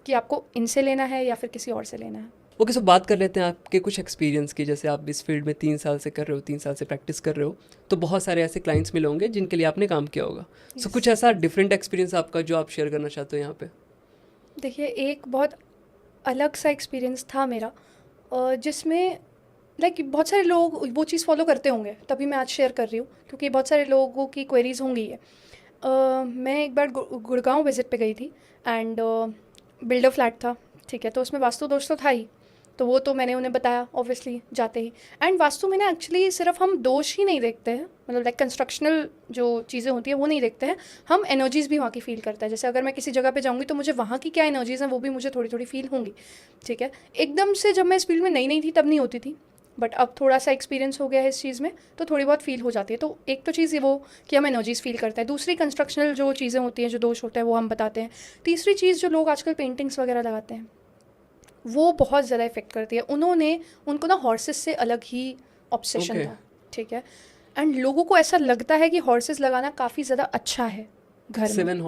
कि आपको इनसे लेना है या फिर किसी और से लेना है। ओके, सो बात कर लेते हैं आपके कुछ एक्सपीरियंस की। जैसे आप इस फील्ड में 3 साल से कर रहे हो, 3 साल से प्रैक्टिस कर रहे हो, तो बहुत सारे ऐसे क्लाइंट्स मिले होंगे जिनके लिए आपने काम किया होगा। सो कुछ ऐसा डिफरेंट एक्सपीरियंस आपका जो आप शेयर करना चाहते हो यहाँ पे? देखिए, एक बहुत अलग सा एक्सपीरियंस था मेरा, जिसमें बहुत सारे लोग वो चीज़ फॉलो करते होंगे, तभी मैं आज शेयर कर रही हूँ, क्योंकि बहुत सारे लोगों की क्वेरीज होंगी है। मैं एक बार गुड़गांव विज़िट पे गई थी एंड बिल्डर फ्लैट था, ठीक है। तो उसमें वास्तु दोष तो था ही, तो वो तो मैंने उन्हें बताया ऑब्वियसली जाते ही। एंड वास्तु में ना एक्चुअली सिर्फ हम दोष ही नहीं देखते हैं, मतलब कंस्ट्रक्शनल जो चीज़ें होती है वो नहीं देखते हैं, हम एनर्जीज़ भी वहाँ की फ़ील करते हैं। जैसे अगर मैं किसी जगह पे जाऊँगी तो मुझे वहाँ की क्या एनर्जीज़ हैं वो भी मुझे थोड़ी थोड़ी फील होंगी, ठीक है। एकदम से जब मैं इस फील्ड में नई थी तब नहीं होती थी, बट अब थोड़ा सा एक्सपीरियंस हो गया है इस चीज़ में, तो थोड़ी बहुत फील हो जाती है। तो एक तो चीज़ ये वो कि हम एनर्जीज़ फील करते हैं, दूसरी कंस्ट्रक्शनल जो चीज़ें होती हैं, जो दोष होता है वो हम बताते हैं, तीसरी चीज़ जो लोग आजकल पेंटिंग्स वगैरह लगाते हैं वो बहुत ज़्यादा इफेक्ट करती है। उनको ना हॉर्सेस से अलग ही ऑब्सेशन था, ठीक है। एंड लोगों को ऐसा लगता है कि हॉर्सेस लगाना काफ़ी ज़्यादा अच्छा है घर में।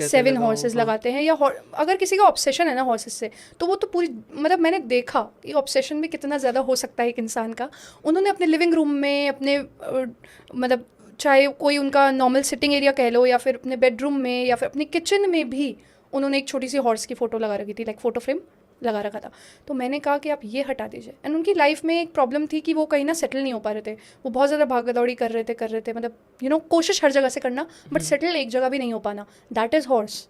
7 हॉर्सेस लगाते हैं, या अगर किसी का ऑब्सेशन है ना हॉर्सेस से, तो वो तो पूरी, मतलब मैंने देखा ये ऑब्सेशन भी कितना ज़्यादा हो सकता है एक इंसान का। उन्होंने अपने लिविंग रूम में, अपने मतलब चाहे कोई उनका नॉर्मल सिटिंग एरिया कह लो, या फिर अपने बेडरूम में, या फिर अपने किचन में भी उन्होंने एक छोटी सी हॉर्स की फ़ोटो लगा रखी थी, फ़ोटो फ्रेम लगा रखा था। तो मैंने कहा कि आप ये हटा दीजिए। एंड उनकी लाइफ में एक प्रॉब्लम थी कि वो कहीं ना सेटल नहीं हो पा रहे थे, वो बहुत ज़्यादा भागा दौड़ी कर रहे थे, मतलब कोशिश हर जगह से करना, बट सेटल एक जगह भी नहीं हो पाना। That is horse.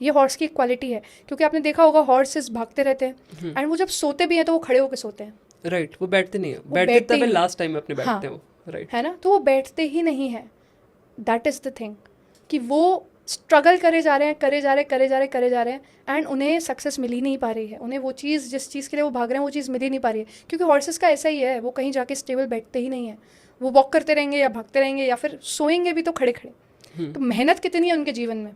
ये हॉर्स की एक क्वालिटी है, क्योंकि आपने देखा होगा हॉर्सेस भागते रहते हैं एंड वो जब सोते भी हैं तो वो खड़े होकर सोते हैं, राइट। वो बैठते नहीं है, बैठते तब लास्ट टाइम अपने बैठते हैं वो, राइट, है ना। तो वो बैठते ही नहीं है। दैट इज़ द थिंग कि वो स्ट्रगल करे जा रहे हैं एंड उन्हें सक्सेस मिल ही नहीं पा रही है। उन्हें वो चीज़, जिस चीज़ के लिए वो भाग रहे हैं, वो चीज़ मिल ही नहीं पा रही है, क्योंकि हॉर्सेस का ऐसा ही है, वो कहीं जाके स्टेबल बैठते ही नहीं है। वो वॉक करते रहेंगे या भागते रहेंगे या फिर सोएंगे भी तो खड़े खड़े। तो मेहनत कितनी है उनके जीवन में,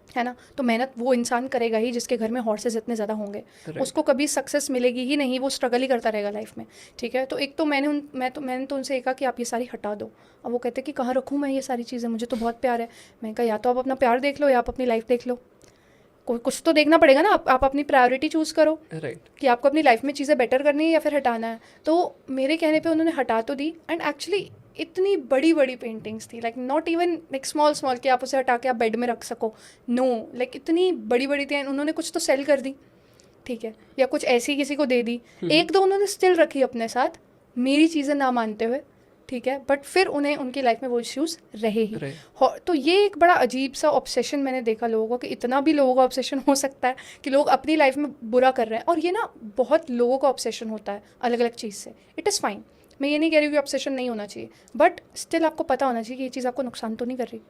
है ना। तो मेहनत वो इंसान करेगा ही जिसके घर में हॉर्सेस इतने ज़्यादा होंगे, उसको कभी सक्सेस मिलेगी ही नहीं, वो स्ट्रगल ही करता रहेगा लाइफ में, ठीक है। तो एक तो मैंने तो उनसे कहा कि आप ये सारी हटा दो। अब वो कहते कि कहाँ रखूँ मैं ये सारी चीज़ें, मुझे तो बहुत प्यार है। मैंने कहा या तो आप अपना प्यार देख लो या आप अपनी लाइफ देख लो, कुछ तो देखना पड़ेगा ना। आप अपनी प्रायोरिटी चूज़ करो, राइट, कि आपको अपनी लाइफ में चीज़ें बेटर करनी है या फिर हटाना है। तो मेरे कहने पे उन्होंने हटा तो दी। एंड एक्चुअली इतनी बड़ी पेंटिंग्स थी, नॉट इवन स्मॉल कि आप उसे हटा के आप बेड में रख सको, नो, इतनी बड़ी थी। उन्होंने कुछ तो सेल कर दी, ठीक है, या कुछ ऐसी किसी को दे दी। 1-2 उन्होंने स्टिल रखी अपने साथ, मेरी चीज़ें ना मानते हुए, ठीक है, बट फिर उन्हें उनकी लाइफ में वो इश्यूज रहे ही। तो ये एक बड़ा अजीब सा ऑब्सेशन मैंने देखा लोगों को, कि इतना भी लोगों का ऑब्सेशन हो सकता है कि लोग अपनी लाइफ में बुरा कर रहे हैं। और ये ना बहुत लोगों का ऑब्सेशन होता है अलग अलग चीज़ से। इट इज़ फाइन, मैं ये नहीं कह रही हूँ कि ऑब्सेशन नहीं होना चाहिए, बट स्टिल आपको पता होना चाहिए कि ये चीज़ आपको नुकसान तो नहीं कर रही।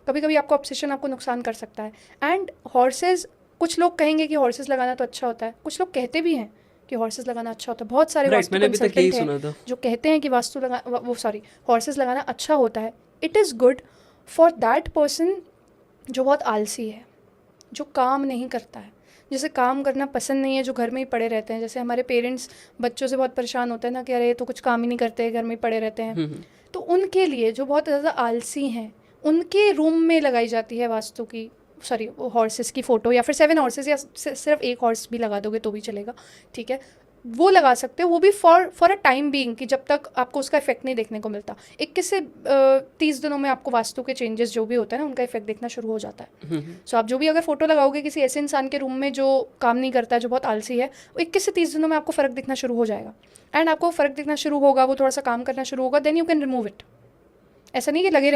कभी कभी आपका ऑब्सेशन आपको नुकसान कर सकता है। एंड हॉर्सेज, कुछ लोग कहेंगे कि हॉर्सेज लगाना तो अच्छा होता है, कुछ लोग कहते भी हैं कि हॉर्सेज लगाना अच्छा होता है। बहुत सारे वास्तु कंसल्टेंट हैं जो कहते हैं कि हॉर्सेज लगाना अच्छा होता है। It is good for that person जो बहुत आलसी है, जो काम नहीं करता है, जैसे काम करना पसंद नहीं है, जो घर में ही पड़े रहते हैं। जैसे हमारे पेरेंट्स बच्चों से बहुत परेशान होते हैं ना कि अरे तो कुछ काम ही नहीं करते, घर में ही पड़े रहते हैं। तो उनके लिए जो बहुत ज़्यादा आलसी हैं, उनके रूम में लगाई जाती है वास्तु की हॉर्सेस की फ़ोटो, या फिर 7 हॉर्सेस, या सिर्फ एक हॉर्स भी लगा दोगे तो भी चलेगा, ठीक है, वो लगा सकते हो। वो भी फॉर अ टाइम बीइंग, कि जब तक आपको उसका इफेक्ट नहीं देखने को मिलता। 21 से 30 दिनों में आपको वास्तु के चेंजेस जो भी होता है ना, उनका इफेक्ट देखना शुरू हो जाता है। सो आप जो भी अगर फोटो लगाओगे किसी ऐसे इंसान के रूम में जो काम नहीं करता है, जो बहुत आलसी है, 21 से 30 दिनों में आपको फ़र्क दिखना शुरू हो जाएगा। एंड आपको फ़र्क दिखना शुरू होगा, वो थोड़ा सा काम करना शुरू होगा, then you can remove it. ऐसा नहीं कि लगे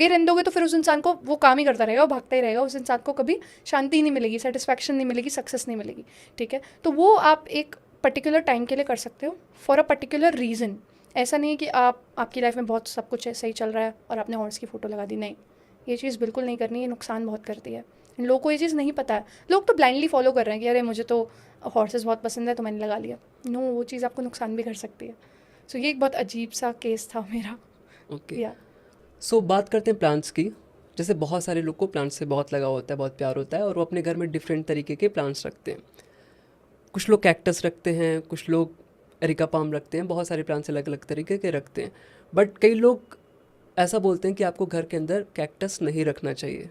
रहने दोगे तो फिर उस इंसान को वो काम ही करता रहेगा, वो भागता ही रहेगा, उस इंसान को कभी शांति नहीं मिलेगी, सेटिस्फैक्शन नहीं मिलेगी, सक्सेस नहीं मिलेगी, ठीक है। तो वो आप एक पर्टिकुलर टाइम के लिए कर सकते हो, फॉर अ पर्टिकुलर रीज़न। ऐसा नहीं है कि आपकी लाइफ में बहुत सब कुछ सही चल रहा है और आपने हॉर्स की फ़ोटो लगा दी, नहीं, ये चीज़ बिल्कुल नहीं करनी, ये नुकसान बहुत करती है। इन लोगों को ये चीज़ नहीं पता है, लोग तो ब्लाइंडली फॉलो कर रहे हैं कि अरे मुझे तो हॉर्सेस बहुत पसंद है तो मैंने लगा लिया। नो, वो चीज़ आपको नुकसान भी कर सकती है। सो ये एक बहुत अजीब सा केस था मेरा। ओके, सो बात करते हैं प्लांट्स की। जैसे बहुत सारे लोग को प्लांट्स से बहुत लगाव होता है, बहुत प्यार होता है, और वो अपने घर में डिफरेंट तरीके के प्लांट्स रखते हैं। कुछ लोग कैक्टस रखते हैं, कुछ लोग एरिका पाम रखते हैं, बहुत सारे प्लांट्स अलग अलग तरीके के रखते हैं। बट कई लोग ऐसा बोलते हैं कि आपको घर के अंदर कैक्टस नहीं रखना चाहिए।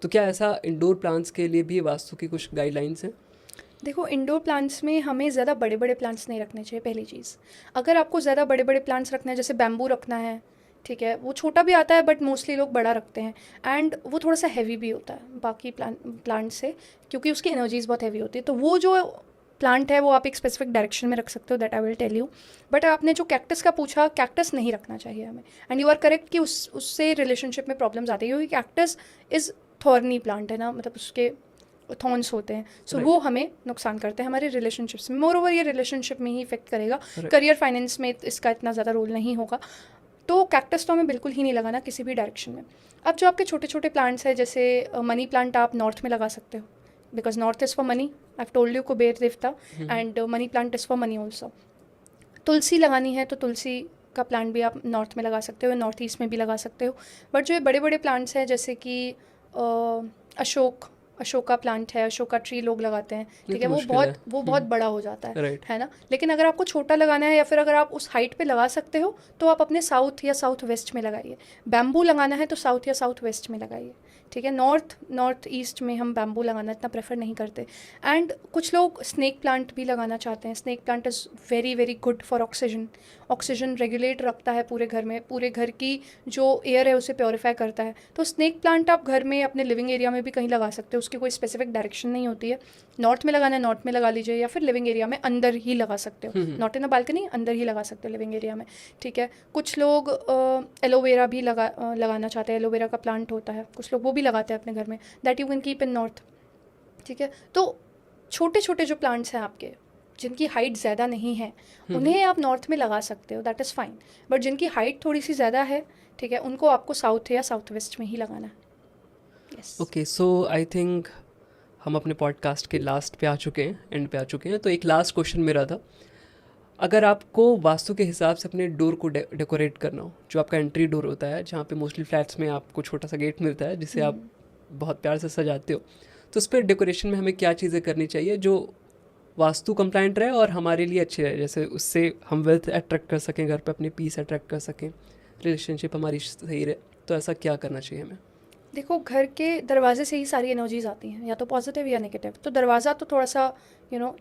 तो क्या ऐसा इंडोर प्लांट्स के लिए भी वास्तु की कुछ गाइडलाइंस हैं? देखो, इंडोर प्लांट्स में हमें ज़्यादा बड़े बड़े प्लांट्स नहीं रखने चाहिए। पहली चीज़, अगर आपको ज़्यादा बड़े बड़े प्लांट्स रखना है, जैसे बैम्बू रखना है, ठीक है, वो छोटा भी आता है बट मोस्टली लोग बड़ा रखते हैं। एंड वो थोड़ा सा हैवी भी होता है बाकी प्लांट से, क्योंकि उसकी एनर्जीज बहुत हैवी होती है। तो वो जो प्लांट है वो आप एक स्पेसिफिक डायरेक्शन में रख सकते हो, that I will tell you. But आपने जो कैक्टस का पूछा, कैक्टस नहीं रखना चाहिए हमें। एंड यू आर करेक्ट कि उससे रिलेशनशिप में प्रॉब्लम्स आती है, क्योंकि कैक्टस इज़ थॉर्नी प्लांट है ना, मतलब उसके थॉर्न्स होते हैं। सो वो हमें नुकसान करते हैं हमारे रिलेशनशिप्स में। मोर ओवर ये रिलेशनशिप में ही इफेक्ट करेगा, करियर फाइनेंस में इसका इतना ज़्यादा रोल नहीं होगा। तो कैक्टस तो हमें बिल्कुल ही नहीं लगाना किसी भी डायरेक्शन में। अब जो आपके छोटे छोटे प्लांट्स हैं, जैसे मनी प्लांट आप नॉर्थ में लगा सकते हो, because north is for money. I have told you, Kuber देवता, and money plant is for money also. तुलसी लगानी है तो तुलसी का प्लांट भी आप नॉर्थ में लगा सकते हो, नॉर्थ ईस्ट में भी लगा सकते हो। बट जो ये बड़े बड़े प्लांट्स हैं, जैसे कि अशोका प्लांट है, अशोका ट्री लोग लगाते हैं, ठीक है, वो बहुत बड़ा हो जाता है ना। लेकिन अगर आपको छोटा लगाना है, या फिर अगर आप उस हाइट पे लगा सकते हो, तो आप अपने साउथ या साउथ वेस्ट में लगाइए। बैम्बू लगाना है तो साउथ या साउथ वेस्ट में लगाइए, ठीक है। नॉर्थ ईस्ट में हम बैम्बू लगाना इतना प्रेफर नहीं करते। एंड कुछ लोग स्नेक प्लांट भी लगाना चाहते हैं। Snake plant is very very good for oxygen regulate रखता है पूरे घर में, पूरे घर की जो एयर है उसे प्योरीफाई करता है। तो स्नेक प्लांट आप घर में अपने लिविंग एरिया में भी कहीं लगा सकते हो, उसकी कोई स्पेसिफिक डायरेक्शन नहीं होती है। नॉर्थ में लगाना है नॉर्थ में लगा लीजिए, या फिर लिविंग एरिया में अंदर ही लगा सकते हो, नॉट इन अ बालकनी, अंदर ही लगा सकते हो लिविंग एरिया में, ठीक है। कुछ लोग एलोवेरा भी लगाना चाहते हैं, एलोवेरा का प्लांट होता है, कुछ लोग वो भी लगाते हैं अपने घर में, that you can keep in north, ठीक है। तो छोटे छोटे जो प्लांट्स हैं आपके, जिनकी हाइट ज़्यादा नहीं है, उन्हें आप नॉर्थ में लगा सकते हो, दैट इज़ फाइन। बट जिनकी हाइट थोड़ी सी ज़्यादा है, ठीक है, उनको आपको साउथ या साउथ वेस्ट में ही लगाना है। Yes, okay, so I think हम अपने पॉडकास्ट के लास्ट पे आ चुके हैं, एंड पे आ चुके हैं। तो एक लास्ट क्वेश्चन मेरा था, अगर आपको वास्तु के हिसाब से अपने डोर को डेकोरेट करना हो, जो आपका एंट्री डोर होता है, जहाँ पे मोस्टली फ्लैट्स में आपको छोटा सा गेट मिलता है जिसे आप बहुत प्यार से सजाते हो, तो उस पर डेकोरेशन में हमें क्या चीज़ें करनी चाहिए जो वास्तु कंप्लाइंट रहे और हमारे लिए अच्छे रहे, जैसे उससे हम वेल्थ अट्रैक्ट कर सकें घर पे, अपने पीस अट्रैक्ट कर सकें, रिलेशनशिप हमारी सही रहे, तो ऐसा क्या करना चाहिए हमें? देखो, घर के दरवाजे से ही सारी एनर्जीज आती हैं, या तो पॉजिटिव या नेगेटिव। तो दरवाज़ा तो थोड़ा सा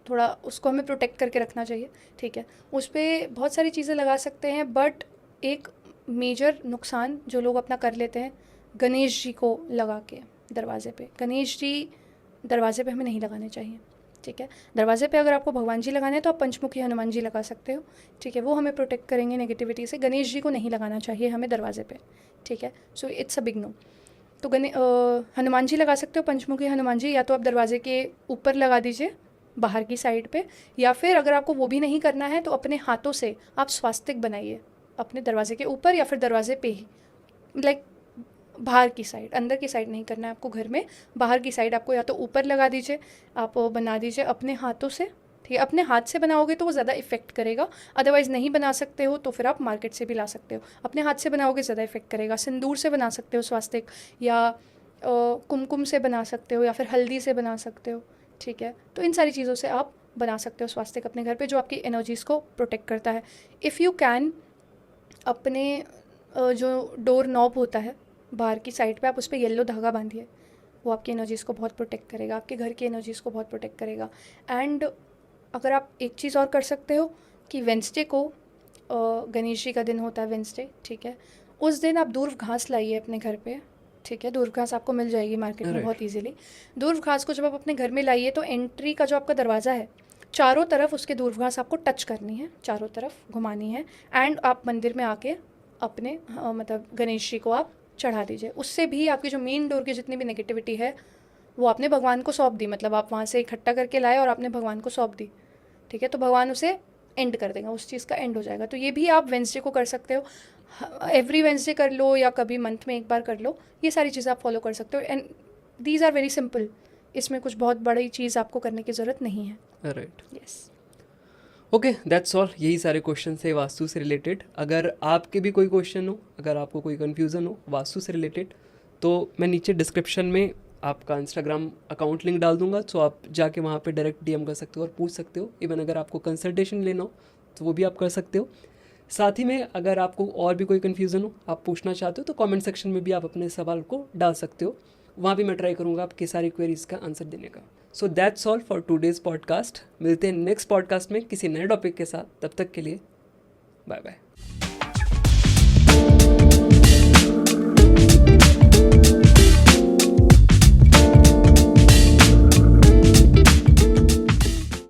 थोड़ा उसको हमें प्रोटेक्ट करके रखना चाहिए, ठीक है। उस पर बहुत सारी चीज़ें लगा सकते हैं, बट एक मेजर नुकसान जो लोग अपना कर लेते हैं, गणेश जी को लगा के दरवाजे पे, गणेश जी दरवाजे पे हमें नहीं लगाने चाहिए, ठीक है। दरवाजे पे अगर आपको भगवान जी लगाने हैं तो आप पंचमुखी हनुमान जी लगा सकते हो, ठीक है, वो हमें प्रोटेक्ट करेंगे नेगेटिविटी से। गणेश जी को नहीं लगाना चाहिए हमें दरवाजे पे, ठीक है, so it's a big no. तो हनुमान जी लगा सकते हो, पंचमुखी हनुमान जी, या तो आप दरवाजे के ऊपर लगा दीजिए बाहर की साइड पे, या फिर अगर आपको वो भी नहीं करना है तो अपने हाथों से आप स्वास्तिक बनाइए अपने दरवाजे के ऊपर या फिर दरवाजे पे ही, लाइक बाहर की साइड, अंदर की साइड नहीं करना है आपको घर में, बाहर की साइड आपको या तो ऊपर लगा दीजिए, आप बना दीजिए अपने हाथों से, ठीक है। अपने हाथ से बनाओगे तो वो ज़्यादा इफेक्ट करेगा, अदरवाइज़ नहीं बना सकते हो तो फिर आप मार्केट से भी ला सकते हो। अपने हाथ से बनाओगे ज़्यादा इफेक्ट करेगा। सिंदूर से बना सकते हो स्वास्तिक, या कुमकुम से बना सकते हो, या फिर हल्दी से बना सकते हो, ठीक है। तो इन सारी चीज़ों से आप बना सकते हो स्वास्तिक अपने घर पे, जो आपकी एनर्जीज़ को प्रोटेक्ट करता है। इफ़ यू कैन, अपने जो डोर नॉब होता है बाहर की साइड पे, आप उस पर येलो धागा बांधिए, वो आपकी एनर्जीज़ को बहुत प्रोटेक्ट करेगा, आपके घर की एनर्जीज़ को बहुत प्रोटेक्ट करेगा। एंड अगर आप एक चीज़ और कर सकते हो कि वेंसडे को, गणेश जी का दिन होता है वेंसडे, ठीक है, उस दिन आप दूर्व घास लाइए अपने घर पे, ठीक है। दूर्व घास आपको मिल जाएगी मार्केट में बहुत ईजिली। दूर्व घास को जब आप अपने घर में लाइए तो एंट्री का जो आपका दरवाज़ा है, चारों तरफ उसके दूर्व घास आपको टच करनी है, चारों तरफ घुमानी है, एंड आप मंदिर में आके अपने मतलब गणेश जी को आप चढ़ा दीजिए। उससे भी आपकी जो मेन डोर की जितनी भी नेगेटिविटी है वो आपने भगवान को सौंप दी, मतलब आप वहाँ से इकट्ठा करके लाए और आपने भगवान को सौंप दी, ठीक है, तो भगवान उसे एंड कर देगा, उस चीज़ का एंड हो जाएगा। तो ये भी आप वेंसडे को कर सकते हो, एवरी वेंसडे कर लो या कभी मंथ में एक बार कर लो, ये सारी चीज़ें आप फॉलो कर सकते हो। And these are very simple, इसमें कुछ बहुत बड़ी चीज़ आपको करने की ज़रूरत नहीं है। Right, yes. Okay, that's all. यही सारे क्वेश्चन थे वास्तु से रिलेटेड। अगर आपके भी कोई क्वेश्चन हो, अगर आपको कोई कन्फ्यूज़न हो वास्तु से रिलेटेड, तो मैं नीचे डिस्क्रिप्शन में आपका इंस्टाग्राम अकाउंट लिंक डाल दूंगा, तो आप जाके वहाँ पे डायरेक्ट डीएम कर सकते हो और पूछ सकते हो। इवन अगर आपको कंसल्टेशन लेना हो तो वो भी आप कर सकते हो। साथ ही में अगर आपको और भी कोई कन्फ्यूज़न हो, आप पूछना चाहते हो, तो कमेंट सेक्शन में भी आप अपने सवाल को डाल सकते हो, वहाँ भी मैं ट्राई करूँगा आपकी सारी क्वेरीज़ का आंसर देने का। So that's all for today's podcast. मिलते हैं नेक्स्ट पॉडकास्ट में किसी नए टॉपिक के साथ। तब तक के लिए बाय बाय।